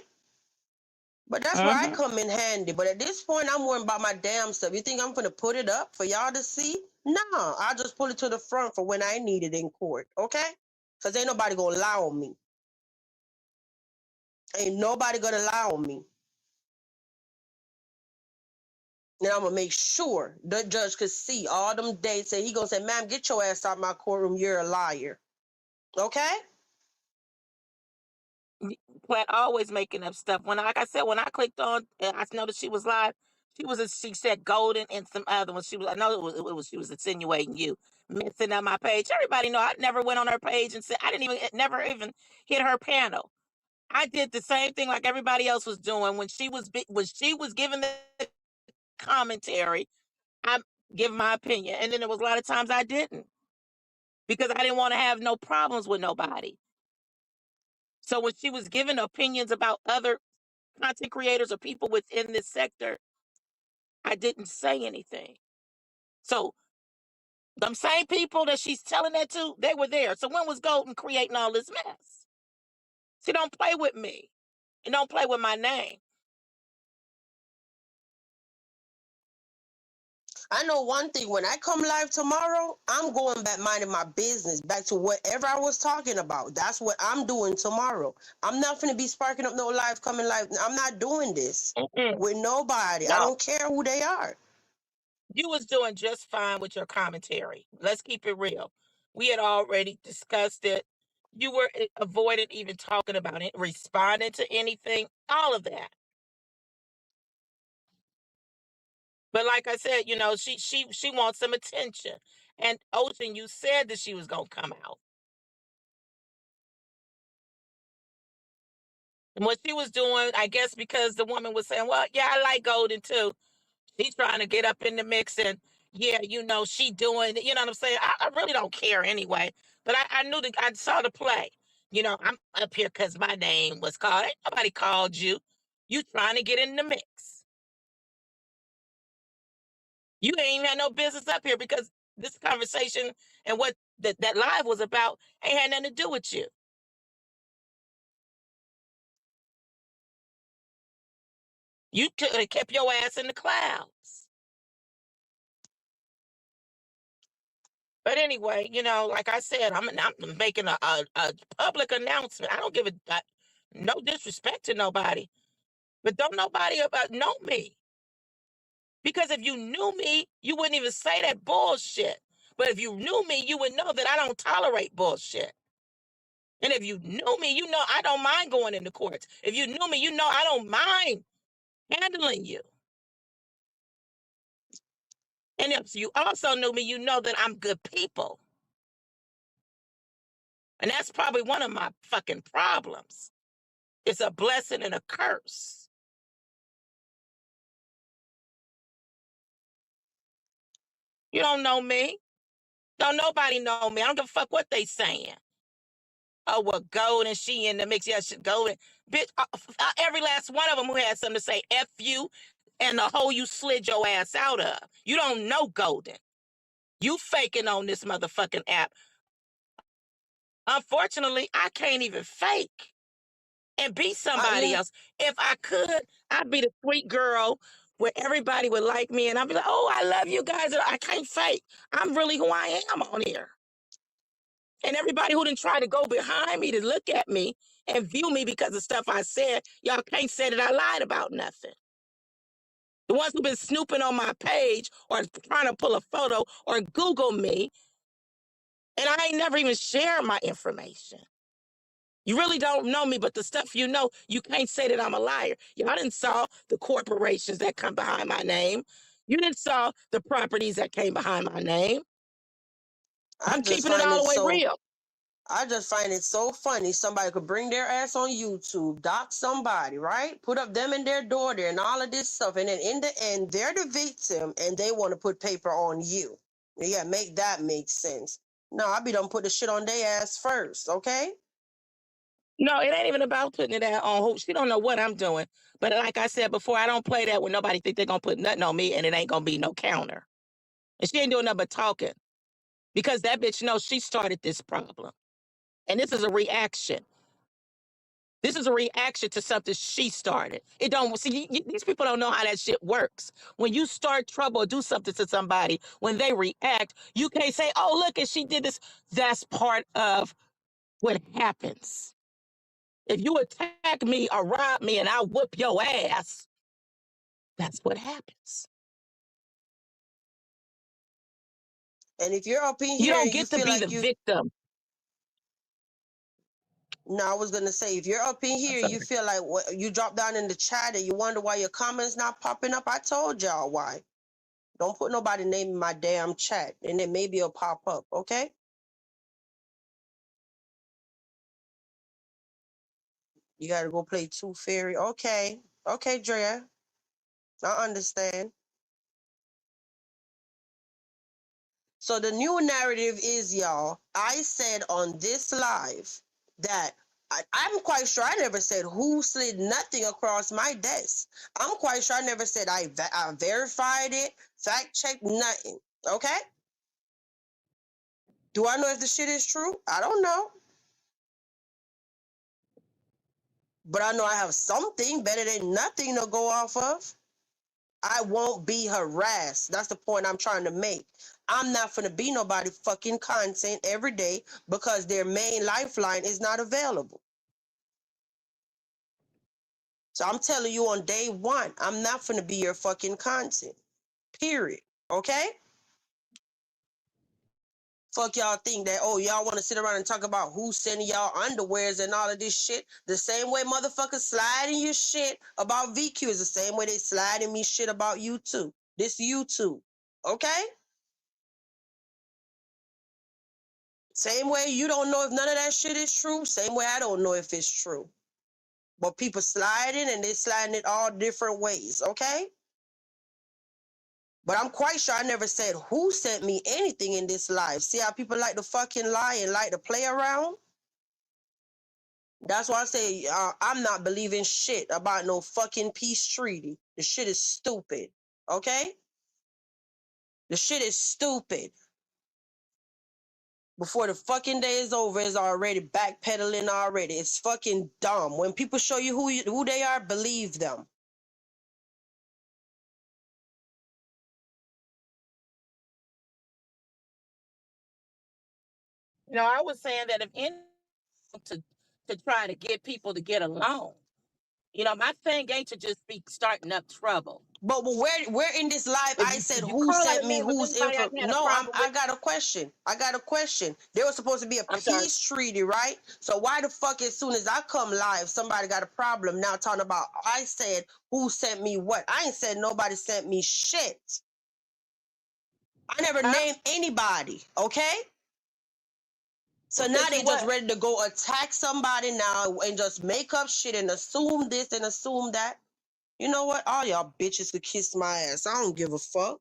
But that's where I Mm-hmm. come in handy. But at this point, I'm worrying about my damn stuff. You think I'm gonna put it up for y'all to see? No, I'll just pull it to the front for when I need it in court. Okay? Because ain't nobody gonna lie on me. Ain't nobody gonna lie on me. And I'm gonna make sure the judge could see all them dates and he gonna say, ma'am, get your ass out my courtroom. You're a liar. Okay? Platt always making up stuff. Like I said, when I clicked on, I noticed she was live. She said Golden and some other ones. I know she was insinuating you messing up my page. Everybody know I never went on her page and said I didn't even never even hit her panel. I did the same thing like everybody else was doing when she was giving the commentary. I give my opinion, and then there was a lot of times I didn't because I didn't want to have no problems with nobody. So when she was giving opinions about other content creators or people within this sector, I didn't say anything. So them same people that she's telling that to, they were there. So when was Golden creating all this mess? See, don't play with me and don't play with my name. I know one thing. When I come live tomorrow, I'm going back minding my business, back to whatever I was talking about. That's what I'm doing tomorrow. I'm not going to be sparking up no live, coming live. I'm not doing this with nobody. I No, don't care who they are. you was doing just fine with your commentary. Let's keep it real. We had already discussed it. You were avoiding even talking about it, responding to anything, all of that. But like I said, she wants some attention. And Ocean, you said that she was gonna come out. And what she was doing, I guess because the woman was saying, well, yeah, I like Golden too. She's trying to get up in the mix and yeah, she doing, you know what I'm saying? I really don't care anyway. But I knew I saw the play. I'm up here because my name was called. Ain't nobody called you. You trying to get in the mix. You ain't even had no business up here because this conversation and what that live was about ain't had nothing to do with you. You could have kept your ass in the clouds. But anyway, like I said, I'm making a public announcement. I don't give no disrespect to nobody, but don't nobody about know me. Because if you knew me, you wouldn't even say that bullshit. But if you knew me, you would know that I don't tolerate bullshit. And if you knew me, you know I don't mind going into courts. If you knew me, you know I don't mind handling you. And if you also knew me, you know that I'm good people. And that's probably one of my fucking problems. It's a blessing and a curse. You don't know me. Don't nobody know me. I don't give a fuck what they saying. Oh, well, Golden, she in the mix. Yeah, she Golden. Bitch, every last one of them who had something to say, F you and the hole you slid your ass out of. You don't know Golden. You faking on this motherfucking app. Unfortunately, I can't even fake and be somebody else. If I could, I'd be the sweet girl where everybody would like me and I'd be like, oh, I love you guys. I can't fake. I'm really who I am on here. And everybody who didn't try to go behind me to look at me, and view me because of stuff I said, y'all can't say that I lied about nothing. The ones who've been snooping on my page or trying to pull a photo or Google me, and I ain't never even shared my information. You really don't know me, but the stuff you know, you can't say that I'm a liar. Y'all didn't saw the corporations that come behind my name. You didn't saw the properties that came behind my name. I I'm just keeping it find all it the way so real. I just find it so funny. Somebody could bring their ass on YouTube, dox somebody, right? Put up them and their daughter and all of this stuff. And then in the end, they're the victim and they want to put paper on you. Yeah, make that make sense. No, I be done put the shit on their ass first, okay? No, it ain't even about putting it out on who. She don't know what I'm doing. But like I said before, I don't play that when nobody think they're going to put nothing on me and it ain't going to be no counter. And she ain't doing nothing but talking because that bitch knows she started this problem. And this is a reaction. This is a reaction to something she started. It don't see these people don't know how that shit works. When you start trouble or do something to somebody, when they react, you can't say, "Oh, look, and she did this." That's part of what happens. If you attack me or rob me and I whoop your ass, that's what happens. And if you're up in You here don't and you get to feel be the like you, victim. no, I was gonna say, if you're up in I'm here, sorry. you feel like what you drop down in the chat and you wonder why your comments not popping up. I told y'all why. Don't put nobody name in my damn chat, and then maybe it'll pop up. Okay? You gotta go play Tooth Fairy. Okay, okay, Drea, I understand. So the new narrative is, y'all. I said on this live that I'm quite sure I never said who slid nothing across my desk. I'm quite sure I never said I verified it, fact checked, nothing. Okay? Do I know if the shit is true? I don't know. But I know I have something better than nothing to go off of. I won't be harassed. That's the point I'm trying to make. I'm not going to be nobody fucking content every day because their main lifeline is not available. So I'm telling you on day one, I'm not going to be your fucking content. Period. Okay? Fuck y'all think that, oh, y'all want to sit around and talk about who's sending y'all underwears and all of this shit. The same way motherfuckers sliding your shit about VQ is the same way they sliding me shit about you too. This YouTube. Okay? Same way you don't know if none of that shit is true. Same way I don't know if it's true. But people sliding and they sliding it all different ways. Okay? But I'm quite sure I never said who sent me anything in this live. See how people like to fucking lie and like to play around? That's why I say I'm not believing shit about no fucking peace treaty. The shit is stupid. Okay? The shit is stupid. Before the fucking day is over, it's already backpedaling already. It's fucking dumb. When people show you who they are, believe them. You know, I was saying that if any to try to get people to get along. You know, my thing ain't to just be starting up trouble. But where in this live If I said you who call out sent a me name of whose anybody I info? had a No, problem I with, got a question. I got a question. There was supposed to be a I'm sorry. peace treaty, right? So why the fuck as soon as I come live, somebody got a problem now talking about I said who sent me what? I ain't said nobody sent me shit. I never Huh? named anybody, okay? So Who now sent they you just what? ready to go attack somebody now and just make up shit and assume this and assume that. You know what? All y'all bitches could kiss my ass. I don't give a fuck.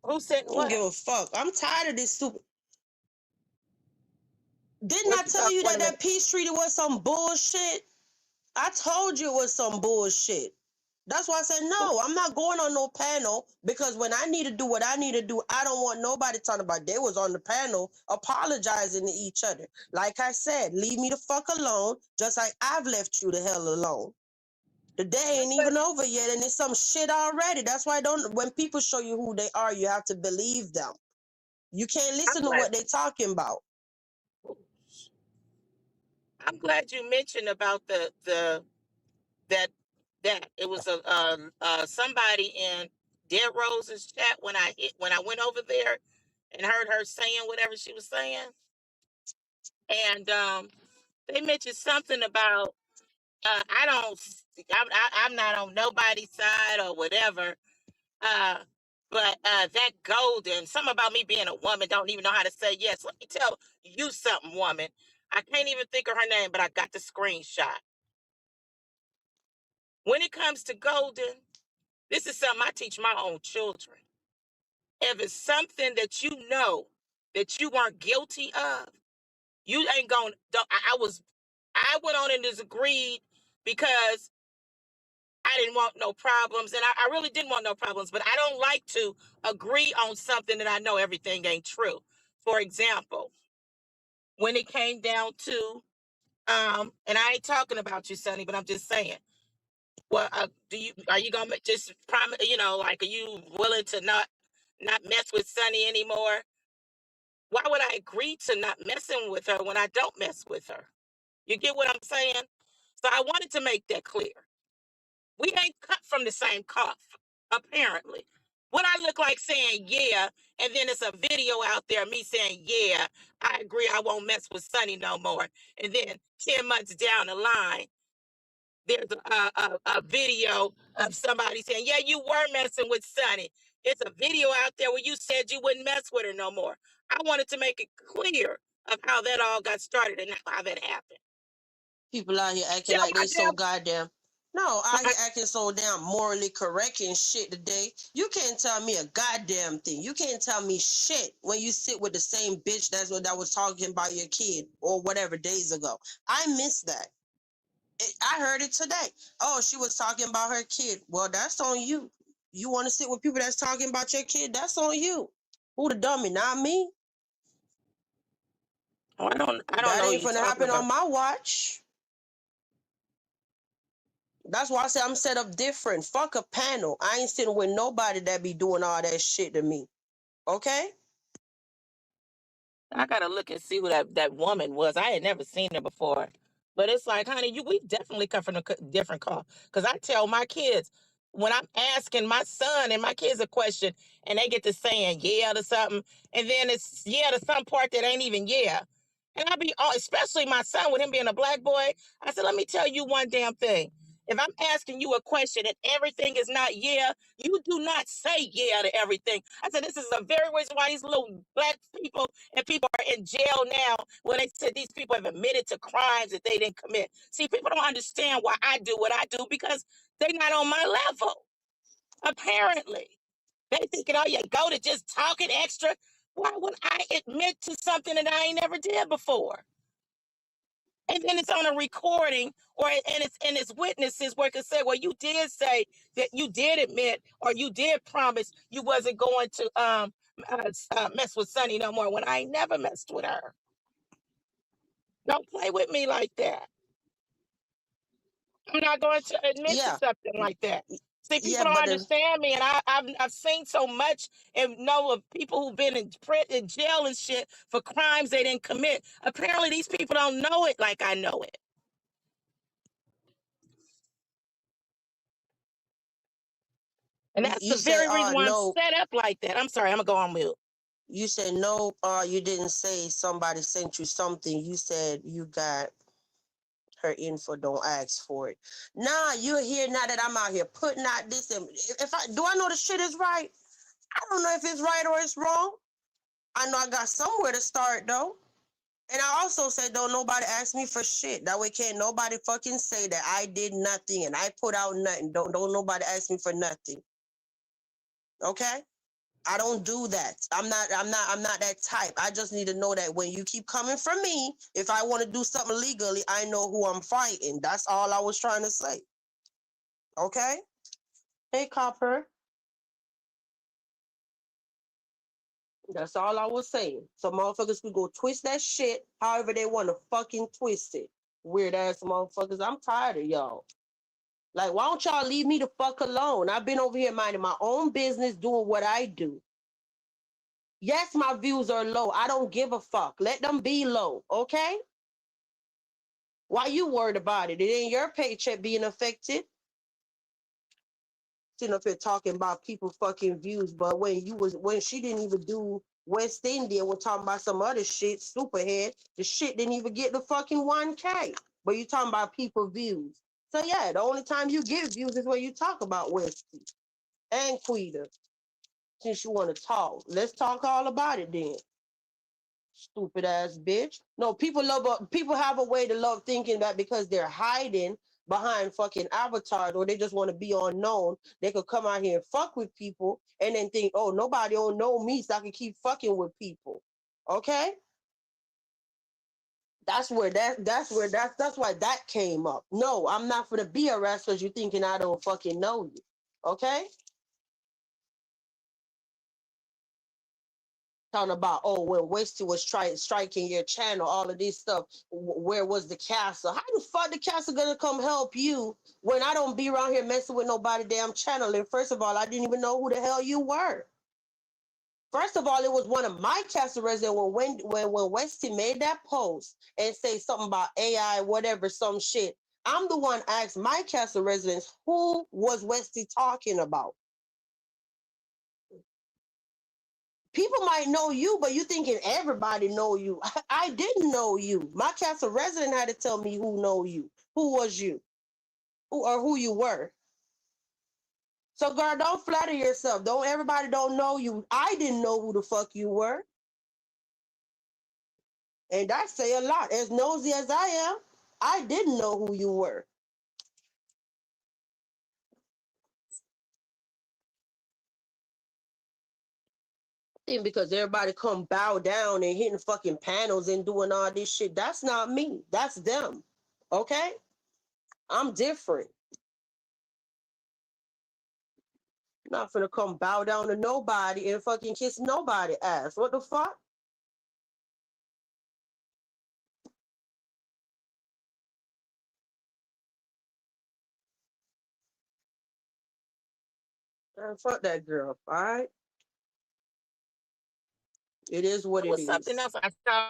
Who sent I don't what? give a fuck. I'm tired of this stupid. Didn't I What you tell talk? you Wait that a minute. that peace treaty was some bullshit? I told you it was some bullshit. That's why I said, no, I'm not going on no panel because when I need to do what I need to do, I don't want nobody talking about they was on the panel apologizing to each other. Like I said, leave me the fuck alone, just like I've left you the hell alone. The day ain't even over yet, and it's some shit already. That's why when people show you who they are, you have to believe them. You can't I'm listen to glad. what they're talking about. I'm glad you mentioned about the that it was a somebody in Dead Rose's chat when I went over there and heard her saying whatever she was saying, and they mentioned something about I don't I'm not on nobody's side or whatever, uh, but that golden something about me being a woman don't even know how to say yes. Let me tell you something, woman. I can't even think of her name, but I got the screenshot. When it comes to golden, this is something I teach my own children. If it's something that you know that you weren't guilty of, you ain't going. I went on and disagreed because I didn't want no problems, and I really didn't want no problems. But I don't like to agree on something that I know everything ain't true. For example, when it came down to, and I ain't talking about you, Sonny, but I'm just saying. Well, are you gonna just promise? Like, are you willing to not mess with Sunny anymore? Why would I agree to not messing with her when I don't mess with her? You get what I'm saying? So I wanted to make that clear. We ain't cut from the same cloth, apparently. What I look like saying yeah, and then it's a video out there me saying yeah, I agree, I won't mess with Sunny no more. And then 10 months down the line, there's a video of somebody saying, yeah, you were messing with Sunny. It's a video out there where you said you wouldn't mess with her no more. I wanted to make it clear of how that all got started and how that happened. People out here acting Tell like my they so damn, goddamn. No, out my, here acting so damn morally correct and shit today. You can't tell me a goddamn thing. You can't tell me shit when you sit with the same bitch that's what that was talking about your kid or whatever days ago. I missed that. I heard it today. Oh, she was talking about her kid. Well, that's on you. You want to sit with people that's talking about your kid? That's on you. Who the dummy? Not me. I don't That know who ain't you're gonna talking happen on about. my watch. That's why I say I'm set up different. Fuck a panel. I ain't sitting with nobody that be doing all that shit to me. Okay? I gotta look and see who that woman was. I had never seen her before. But it's like, honey, we definitely come from a different call. Because I tell my kids, when I'm asking my son and my kids a question, and they get to saying yeah to something, and then it's yeah to some part that ain't even yeah. And especially my son, with him being a black boy, I said, let me tell you one damn thing. If I'm asking you a question and everything is not yeah, you do not say yeah to everything. I said, this is a very reason why these little black people and people are in jail now when they said these people have admitted to crimes that they didn't commit. See, people don't understand why I do what I do because they're not on my level, apparently. They thinking, oh, yeah, go to just talking extra. Why would I admit to something that I ain't never did before? And then it's on a recording, and it's witnesses where it can say, well, you did say that you did admit or you did promise you wasn't going to mess with Sunny no more when I ain't never messed with her. Don't play with me like that. I'm not going to admit to Yeah. something like that. See, Yeah, people don't but understand me, and I've seen so much and know of people who've been in jail and shit for crimes they didn't commit. Apparently, these people don't know it like I know it. And that's you the said very reason why I'm no. set up like that. I'm sorry, I'm gonna go on mute. You said no, you didn't say somebody sent you something. You said you got her info, don't ask for it. Nah, you're here now that I'm out here putting out this. And if I know the shit is right, I don't know if it's right or it's wrong. I know I got somewhere to start though. And I also said, don't nobody ask me for shit. That way can't nobody fucking say that I did nothing and I put out nothing. Don't nobody ask me for nothing. Okay? I don't do that. I'm not that type. I just need to know that when you keep coming for me, if I want to do something legally, I know who I'm fighting. That's all I was trying to say. Okay? Hey, Copper. That's all I was saying. So motherfuckers could go twist that shit however they want to fucking twist it. Weird ass motherfuckers. I'm tired of y'all. Like, why don't y'all leave me the fuck alone? I've been over here minding my own business, doing what I do. Yes, my views are low. I don't give a fuck. Let them be low, okay? Why you worried about it? It ain't your paycheck being affected. Sitting up here talking about people fucking views, but when she didn't even do West Indian, we're talking about some other shit, Superhead. The shit didn't even get the fucking 1K. But you talking about people views. So yeah, the only time you get views is when you talk about Westy and Quita. Since you want to talk, let's talk all about it then. Stupid ass bitch. No, people have a way to love thinking that because they're hiding behind fucking avatars or they just want to be unknown, they could come out here and fuck with people and then think, oh, nobody don't know me, so I can keep fucking with people. Okay? That's why that came up. No, I'm not gonna be harassed because you're thinking I don't fucking know you. Okay? Talking about, oh, when Westy was striking your channel, all of this stuff. Where was the castle? How the fuck the castle gonna come help you when I don't be around here messing with nobody damn channel? And first of all, I didn't even know who the hell you were. First of all, it was one of my castle residents when Westy made that post and say something about AI, whatever, some shit. I'm the one asked my castle residents who was Westy talking about. People might know you, but you thinking everybody know you. I didn't know you. My castle resident had to tell me who know you, who was you, who you were. So, girl, don't flatter yourself. Don't everybody don't know you. I didn't know who the fuck you were, and that say a lot. As nosy as I am, I didn't know who you were. And because everybody come bow down and hitting fucking panels and doing all this shit, that's not me. That's them. Okay, I'm different. Not finna come bow down to nobody and fucking kiss nobody ass. What the fuck? Man, fuck that girl. All right. It is what It it was something is. else I saw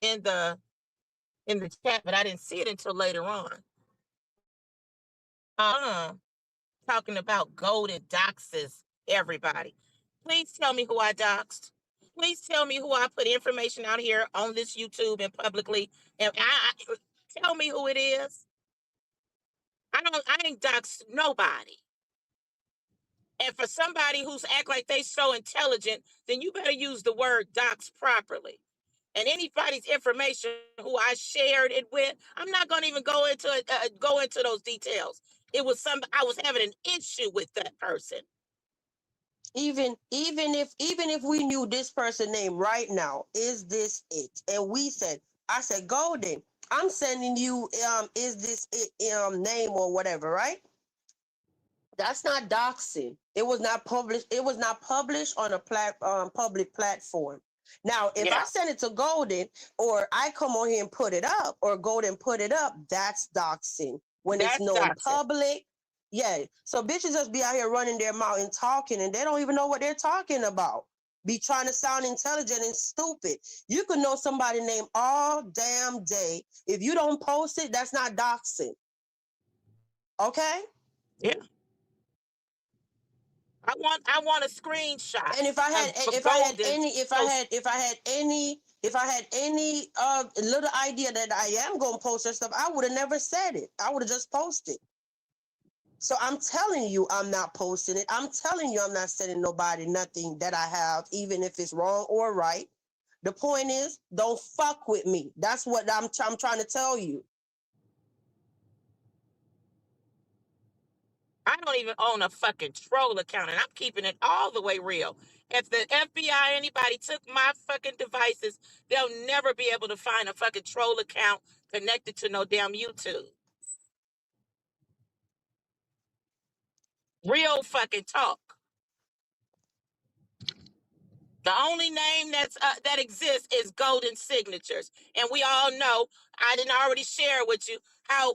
in the chat, but I didn't see it until later on. Talking about golden doxes everybody. Please tell me who I doxed. Please tell me who I put information out here on this YouTube and publicly. And tell me who it is. I ain't doxed nobody. And for somebody who's act like they so intelligent, then you better use the word dox properly. And anybody's information who I shared it with, I'm not going to even go into those details. It was I was having an issue with that person. Even if we knew this person name right now, is this it? And I said, Golden, I'm sending you is this it name or whatever, right? That's not doxing. It was not published. It was not published on a public platform. Now, if I send it to Golden or I come on here and put it up or Golden put it up, that's doxing. When it's known public. Yeah. So bitches just be out here running their mouth and talking and they don't even know what they're talking about. Be trying to sound intelligent and stupid. You can know somebody's name all damn day. If you don't post it, that's not doxing. Okay? Yeah. I want a screenshot. And if I had any little idea that I am gonna post that stuff, I would have never said it. I would have just posted. So I'm telling you, I'm not posting it. I'm telling you, I'm not sending nobody nothing that I have, even if it's wrong or right. The point is, don't fuck with me. That's what I'm trying to tell you. I don't even own a fucking troll account, and I'm keeping it all the way real. If the FBI, anybody took my fucking devices, they'll never be able to find a fucking troll account connected to no damn YouTube. Real fucking talk. The only name that exists is Golden Signatures, and we all know. I didn't already share with you how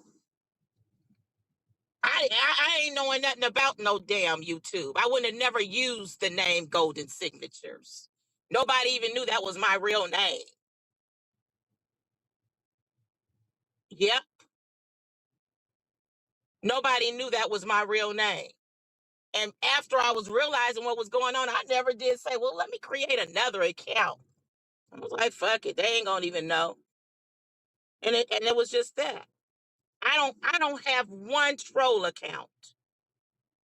I ain't knowing nothing about no damn YouTube. I wouldn't have never used the name Golden Signatures. Nobody even knew that was my real name. Yep, Nobody knew that was my real name. And after I was realizing what was going on, I never did say, well, let me create another account. I was like, fuck it. They ain't gonna even know. And it was just that. I don't have one troll account.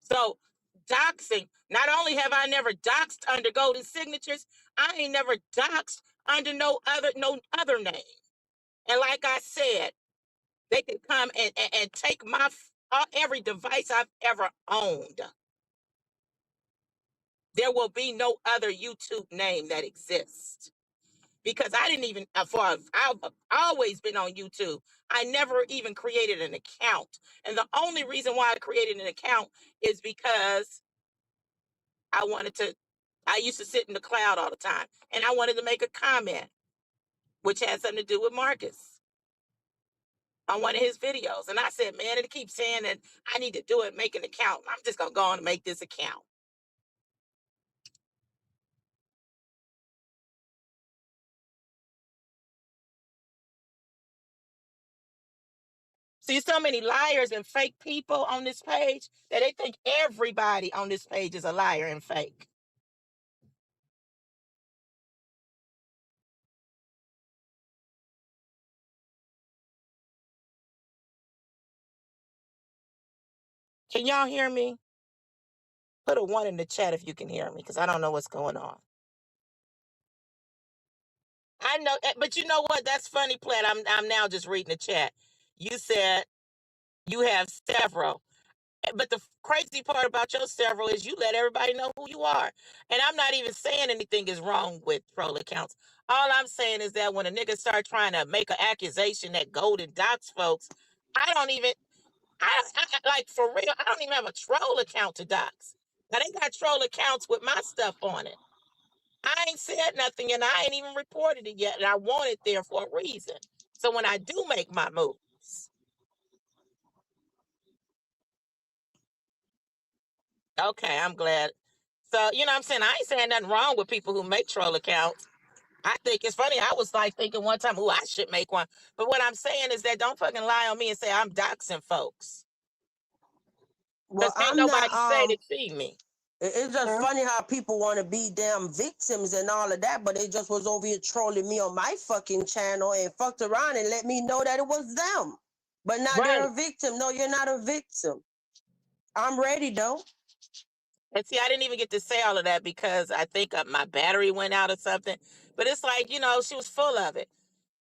So doxing, not only have I never doxed under golden signatures, I ain't never doxed under no other name. And like I said, they can come and take my every device I've ever owned. There will be no other YouTube name that exists. Because I didn't even, I've always been on YouTube. I never even created an account. And the only reason why I created an account is because I used to sit in the cloud all the time. And I wanted to make a comment, which had something to do with Marcus on one of his videos. And I said, man, it keeps saying that I need to do it, make an account. I'm just going to go on and make this account. See, so many liars and fake people on this page that they think everybody on this page is a liar and fake. Can y'all hear me? Put a 1 in the chat if you can hear me, because I don't know what's going on. I know, but you know what? That's funny, Platt. I'm now just reading the chat. You said you have several. But the crazy part about your several is you let everybody know who you are. And I'm not even saying anything is wrong with troll accounts. All I'm saying is that when a nigga start trying to make an accusation that golden docs folks, I don't even, like for real, I don't even have a troll account to docs. Now they got troll accounts with my stuff on it. I ain't said nothing and I ain't even reported it yet. And I want it there for a reason. So when I do make my moves. Okay, I'm glad. So, you know what I'm saying? I ain't saying nothing wrong with people who make troll accounts. I think it's funny. I was like thinking one time, I should make one. But what I'm saying is that don't fucking lie on me and say I'm doxing folks. Well, Because can't I'm not. nobody say to see me. It's just funny how people want to be damn victims and all of that, but they just was over here trolling me on my fucking channel and fucked around and let me know that it was them. But now Right. they're a victim. No, you're not a victim. I'm ready though. And see, I didn't even get to say all of that because I think my battery went out or something. But it's like, you know, she was full of it.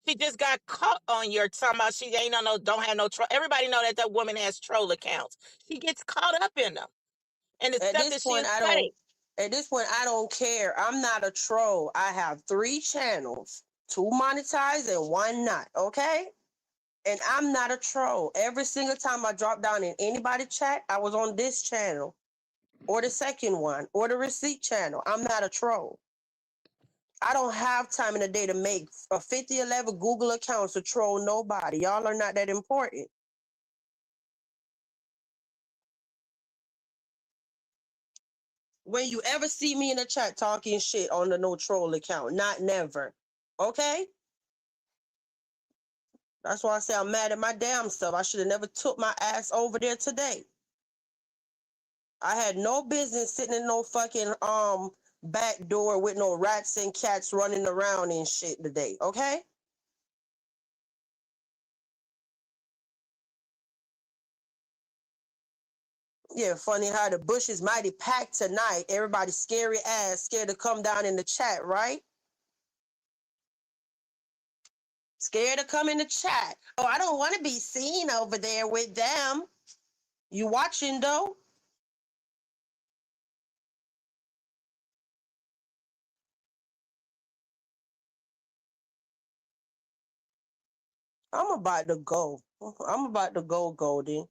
She just got caught on your talking about she ain't on no, don't have no troll. Everybody know that woman has troll accounts. She gets caught up in them. And the stuff that she say. At this point, I don't care. I'm not a troll. I have 3 channels, 2 monetized and 1 not. Okay. And I'm not a troll. Every single time I drop down in anybody's chat, I was on this channel or the second one or the receipt channel. I'm not a troll. I don't have time in the day to make a 5011 Google accounts to troll nobody. Y'all are not that important. When you ever see me in the chat talking shit on the no troll account, not never. Okay? That's why I say I'm mad at my damn self. I should have never took my ass over there today. I had no business sitting in no fucking back door with no rats and cats running around and shit today, okay? Yeah, funny how the bush is mighty packed tonight. Everybody scary ass, scared to come down in the chat, right? Scared to come in the chat. Oh, I don't want to be seen over there with them. You watching though? I'm about to go. I'm about to go, Goldie.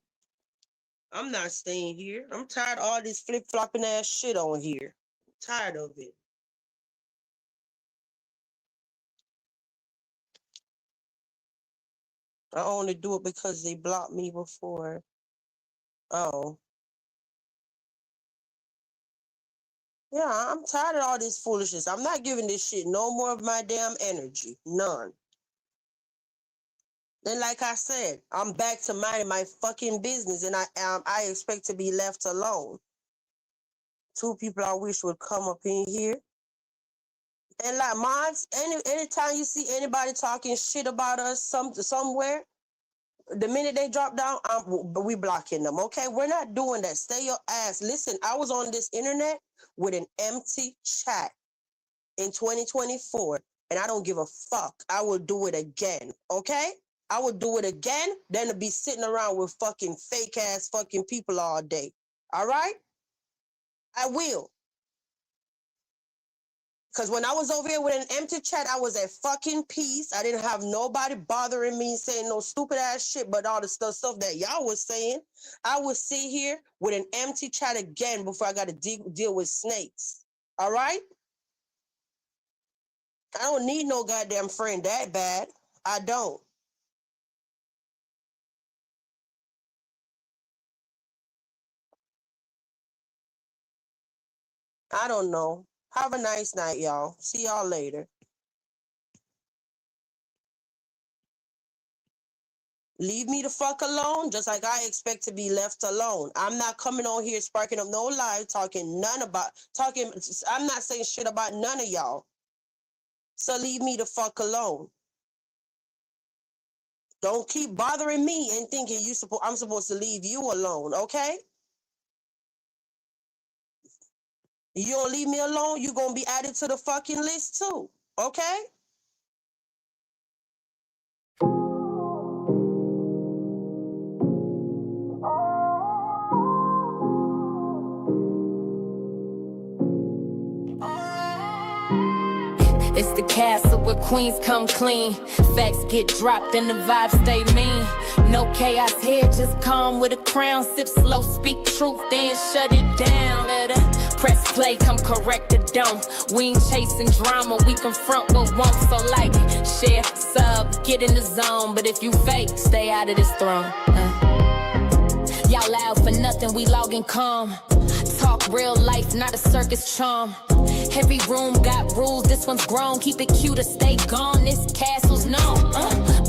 I'm not staying here. I'm tired of all this flip-flopping ass shit on here. I'm tired of it. I only do it because they blocked me before. Oh. Yeah, I'm tired of all this foolishness. I'm not giving this shit no more of my damn energy. None. Then, like I said, I'm back to minding my fucking business, and I expect to be left alone. Two people I wish would come up in here. And like mods, anytime you see anybody talking shit about us somewhere, the minute they drop down, we blocking them. Okay, we're not doing that. Stay your ass. Listen, I was on this internet with an empty chat in 2024, and I don't give a fuck. I will do it again. Okay, I will do it again than to be sitting around with fucking fake ass fucking people all day. All right, I will. Because when I was over here with an empty chat, I was at fucking peace. I didn't have nobody bothering me saying no stupid ass shit, but all the stuff that y'all was saying. I would sit here with an empty chat again before I got to deal with snakes. All right? I don't need no goddamn friend that bad. I don't. I don't know. Have a nice night, y'all. See y'all later. Leave me the fuck alone, just like I expect to be left alone. I'm not coming on here sparking up no lies, talking. I'm not saying shit about none of y'all. So leave me the fuck alone. Don't keep bothering me and thinking I'm supposed to leave you alone, okay? You don't leave me alone, you're gonna be added to the fucking list too, okay? It's the castle where queens come clean. Facts get dropped and the vibes stay mean. No chaos here, just calm with a crown. Sip slow, speak truth, then shut it down. Better press play, come correct the dome. We ain't chasing drama, we confront what won't. So like, share, sub, get in the zone. But if you fake, stay out of this throne. Y'all loud for nothing, we logging calm. Talk real life, not a circus charm. Every room got rules, this one's grown. Keep it cute or stay gone, this castle's known.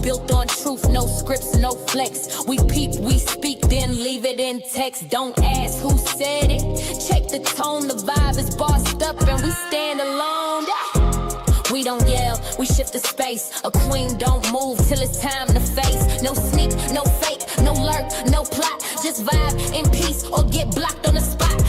Built on truth, no scripts, no flex. We peep, we speak, then leave it in text. Don't ask who said it. Check the tone, the vibe is bossed up and we stand alone. We don't yell, we shift the space. A queen don't move till it's time to face. No sneak, no fake, no lurk, no plot. Just vibe in peace or get blocked on the spot.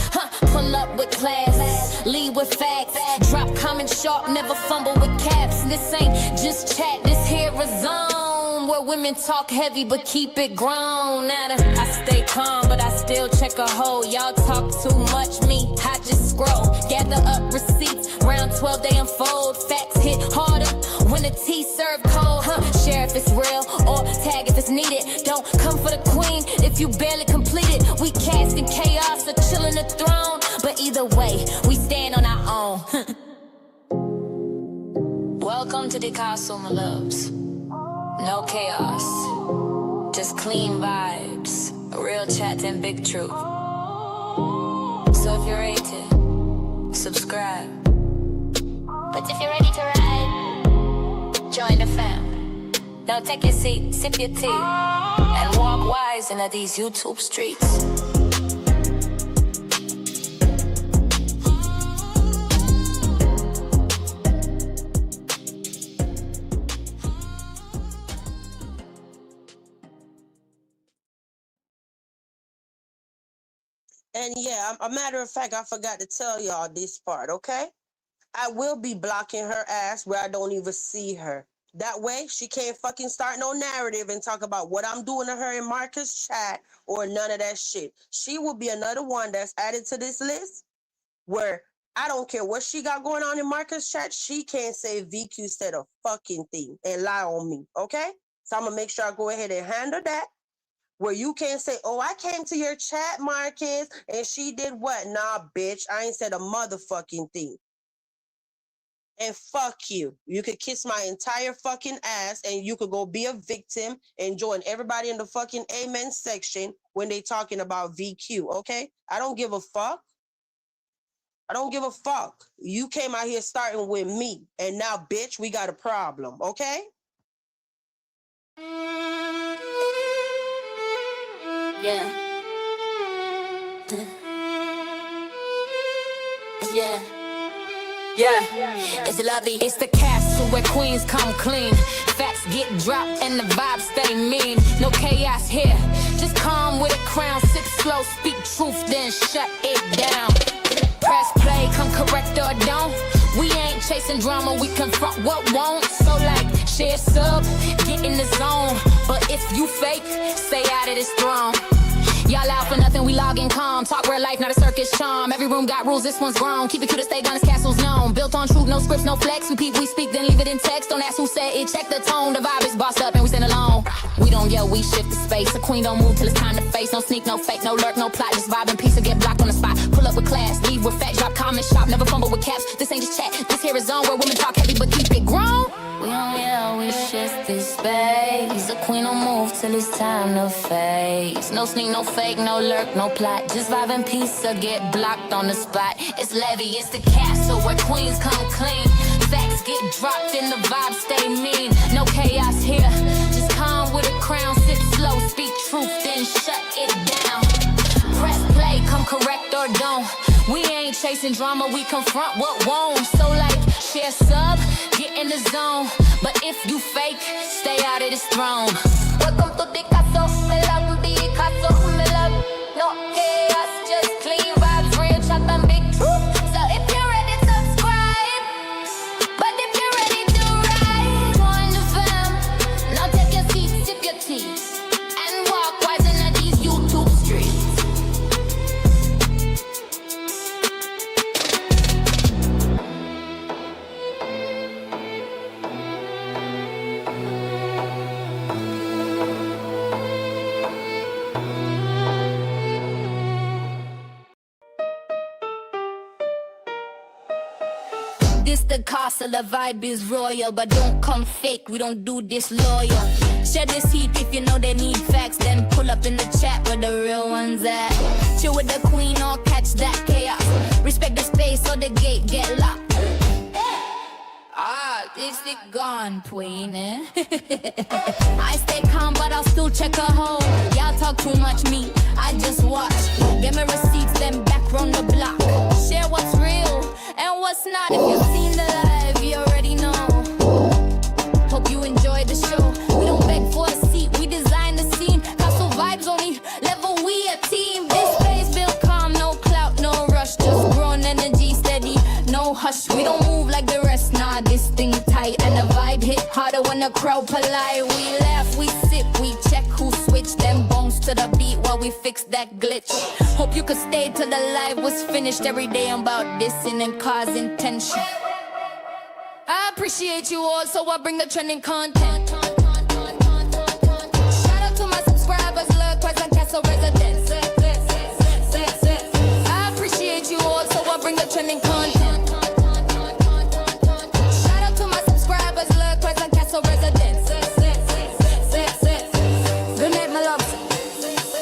Pull up with class, lead with facts. Drop comment sharp, never fumble with caps. This ain't just chat, this here a zone where women talk heavy but keep it grown. I stay calm but I still check a hole. Y'all talk too much, me, I just scroll. Gather up receipts, round 12 they unfold. Facts hit harder when the tea served cold. Share if it's real or tag if it's needed. Don't come for the queen if you barely completed. We casting chaos or chilling the throne. But either way, we stand on our own. Welcome to the castle, my loves. No chaos, just clean vibes, real chat and big truth. So if you're ready to subscribe, but if you're ready to ride, join the fam. Now take your seat, sip your tea, and walk wise into these YouTube streets. And yeah, a matter of fact, I forgot to tell y'all this part, okay? I will be blocking her ass where I don't even see her. That way, she can't fucking start no narrative and talk about what I'm doing to her in Marcus' chat or none of that shit. She will be another one that's added to this list where I don't care what she got going on in Marcus' chat. She can't say VQ said a fucking thing and lie on me, okay? So I'm going to make sure I go ahead and handle that. Where you can't say, oh, I came to your chat, Marcus, and she did what? Nah, bitch, I ain't said a motherfucking thing. And fuck you. You could kiss my entire fucking ass and you could go be a victim and join everybody in the fucking amen section when they talking about VQ, okay? I don't give a fuck. I don't give a fuck. You came out here starting with me, and now, bitch, we got a problem, okay? Yeah. Yeah. Yeah, it's lovely. It's the castle where queens come clean. Facts get dropped and the vibes stay mean. No chaos here, just calm with a crown. Sip slow, speak truth, then shut it down. Press play, come correct or don't. We ain't chasing drama, we confront what won't. So like, share sub, get in the zone. But if you fake, stay out of this throne. Y'all out for nothing, we logging calm. Talk real life, not a circus charm. Every room got rules, this one's grown. Keep it cute to stay gun, this castle's known. Built on truth, no scripts, no flex. Repeat, we speak, then leave it in text. Don't ask who said it, check the tone. The vibe is bossed up and we stand alone. We don't yell, we shift the space. A queen don't move till it's time to face. No sneak, no fake, no lurk, no plot. Just vibe and peace or get blocked on the spot. Pull up with class, leave with facts. Drop comments, shop, never fumble with caps. This ain't just chat, this here is zone where women talk heavy but keep it grown. We don't yell, we shift this space. The queen don't move till it's time to face. No sneak, no fake, no lurk, no plot. Just vibe and peace or get blocked on the spot. It's Levy, it's the castle where queens come clean. Facts get dropped and the vibes stay mean. No chaos here, just calm with a crown. Sip slow, speak truth, then shut it down. Press play, come correct or don't. We ain't chasing drama, we confront what won't. So like, share sub, get in the zone. But if you fake, stay out of this throne. Welcome to the castle, me love the castle, me love no chaos, just clean vibes, real chat and big truth. So if you're ready, subscribe. But if you're ready to ride, join the fam. Now take your seat, sip your tea, and walk wise in these YouTube streets. This the castle, the vibe is royal. But don't come fake, we don't do this loyal. Share this heat if you know they need facts. Then pull up in the chat where the real ones at. Chill with the queen or catch that chaos. Respect the space or the gate get locked. Is it gone, queen, eh? I stay calm, but I'll still check a hole. Y'all talk too much, me, I just watch. Get me receipts, then back round the block. Share what's real and what's not. If you've seen the live, you already know. Hope you enjoyed the show. We don't beg for a seat, we design the scene. Castle vibes only level, we a team. This place built calm, no clout, no rush. Just grown energy, steady, no hush. We don't move like the rest, nah, this thing tight. And the vibe hit harder when the crowd polite. We laugh, we sip, we check who switched. Them bones to the beat while we fix that glitch. Hope you could stay till the live was finished. Every day I'm about dissing and causing tension. I appreciate you all, so I bring the trending content. Shout out to my subscribers, lurk, present, castle residents. I appreciate you all, so I bring the trending content. Shout out to my subscribers, lurk, present, castle residents. Good night, my loves.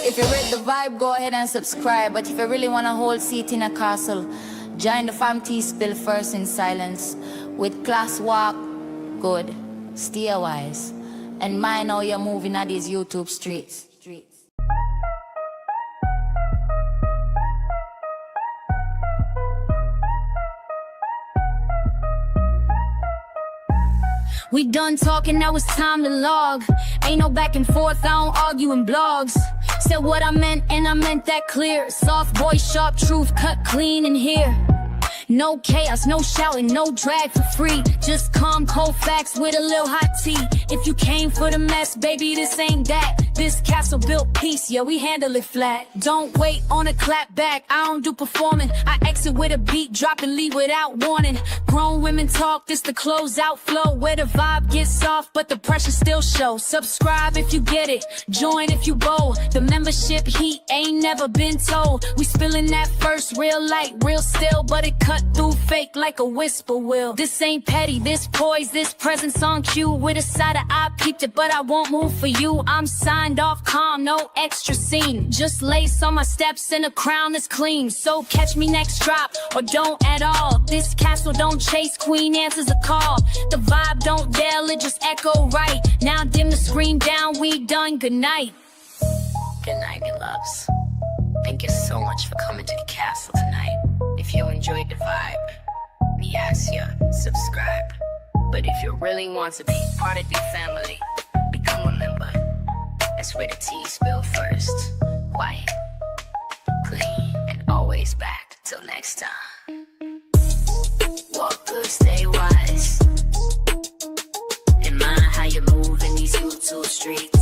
If you read the vibe, go ahead and subscribe. But if you really want a whole seat in a castle, join the fam tea spill first in silence. With class walk, good, steer wise, and mind how you're moving at these YouTube streets. We done talking, now it's time to log. Ain't no back and forth, I don't argue in blogs. Said what I meant and I meant that clear. Soft voice, sharp truth, cut clean in here. No chaos, no shouting, no drag for free. Just calm, cold facts with a little hot tea. If you came for the mess, baby, this ain't that. This castle built peace, yeah, we handle it flat. Don't wait on a clap back, I don't do performing. I exit with a beat, drop and leave without warning. Grown women talk, this the closeout flow. Where the vibe gets soft, but the pressure still shows. Subscribe if you get it, join if you bold. The membership heat ain't never been told. We spilling that first, real light, real still. But it cut through fake like a whisper will. This ain't petty, this poise, this presence on cue. With a side of eye, peeped it, but I won't move for you. I'm signed signed off calm, no extra scene. Just lace on my steps and a crown that's clean. So catch me next drop, or don't at all. This castle don't chase, queen answers a call. The vibe don't yell, it just echo right. Now dim the screen down, we done, good night. Good night, you loves. Thank you so much for coming to the castle tonight. If you enjoyed the vibe, we ask you, subscribe. But if you really want to be part of the family, become a member. That's where the tea spill first. Quiet, clean, and always back. Till next time. Walk good, stay wise. And mind how you move in these YouTube streets.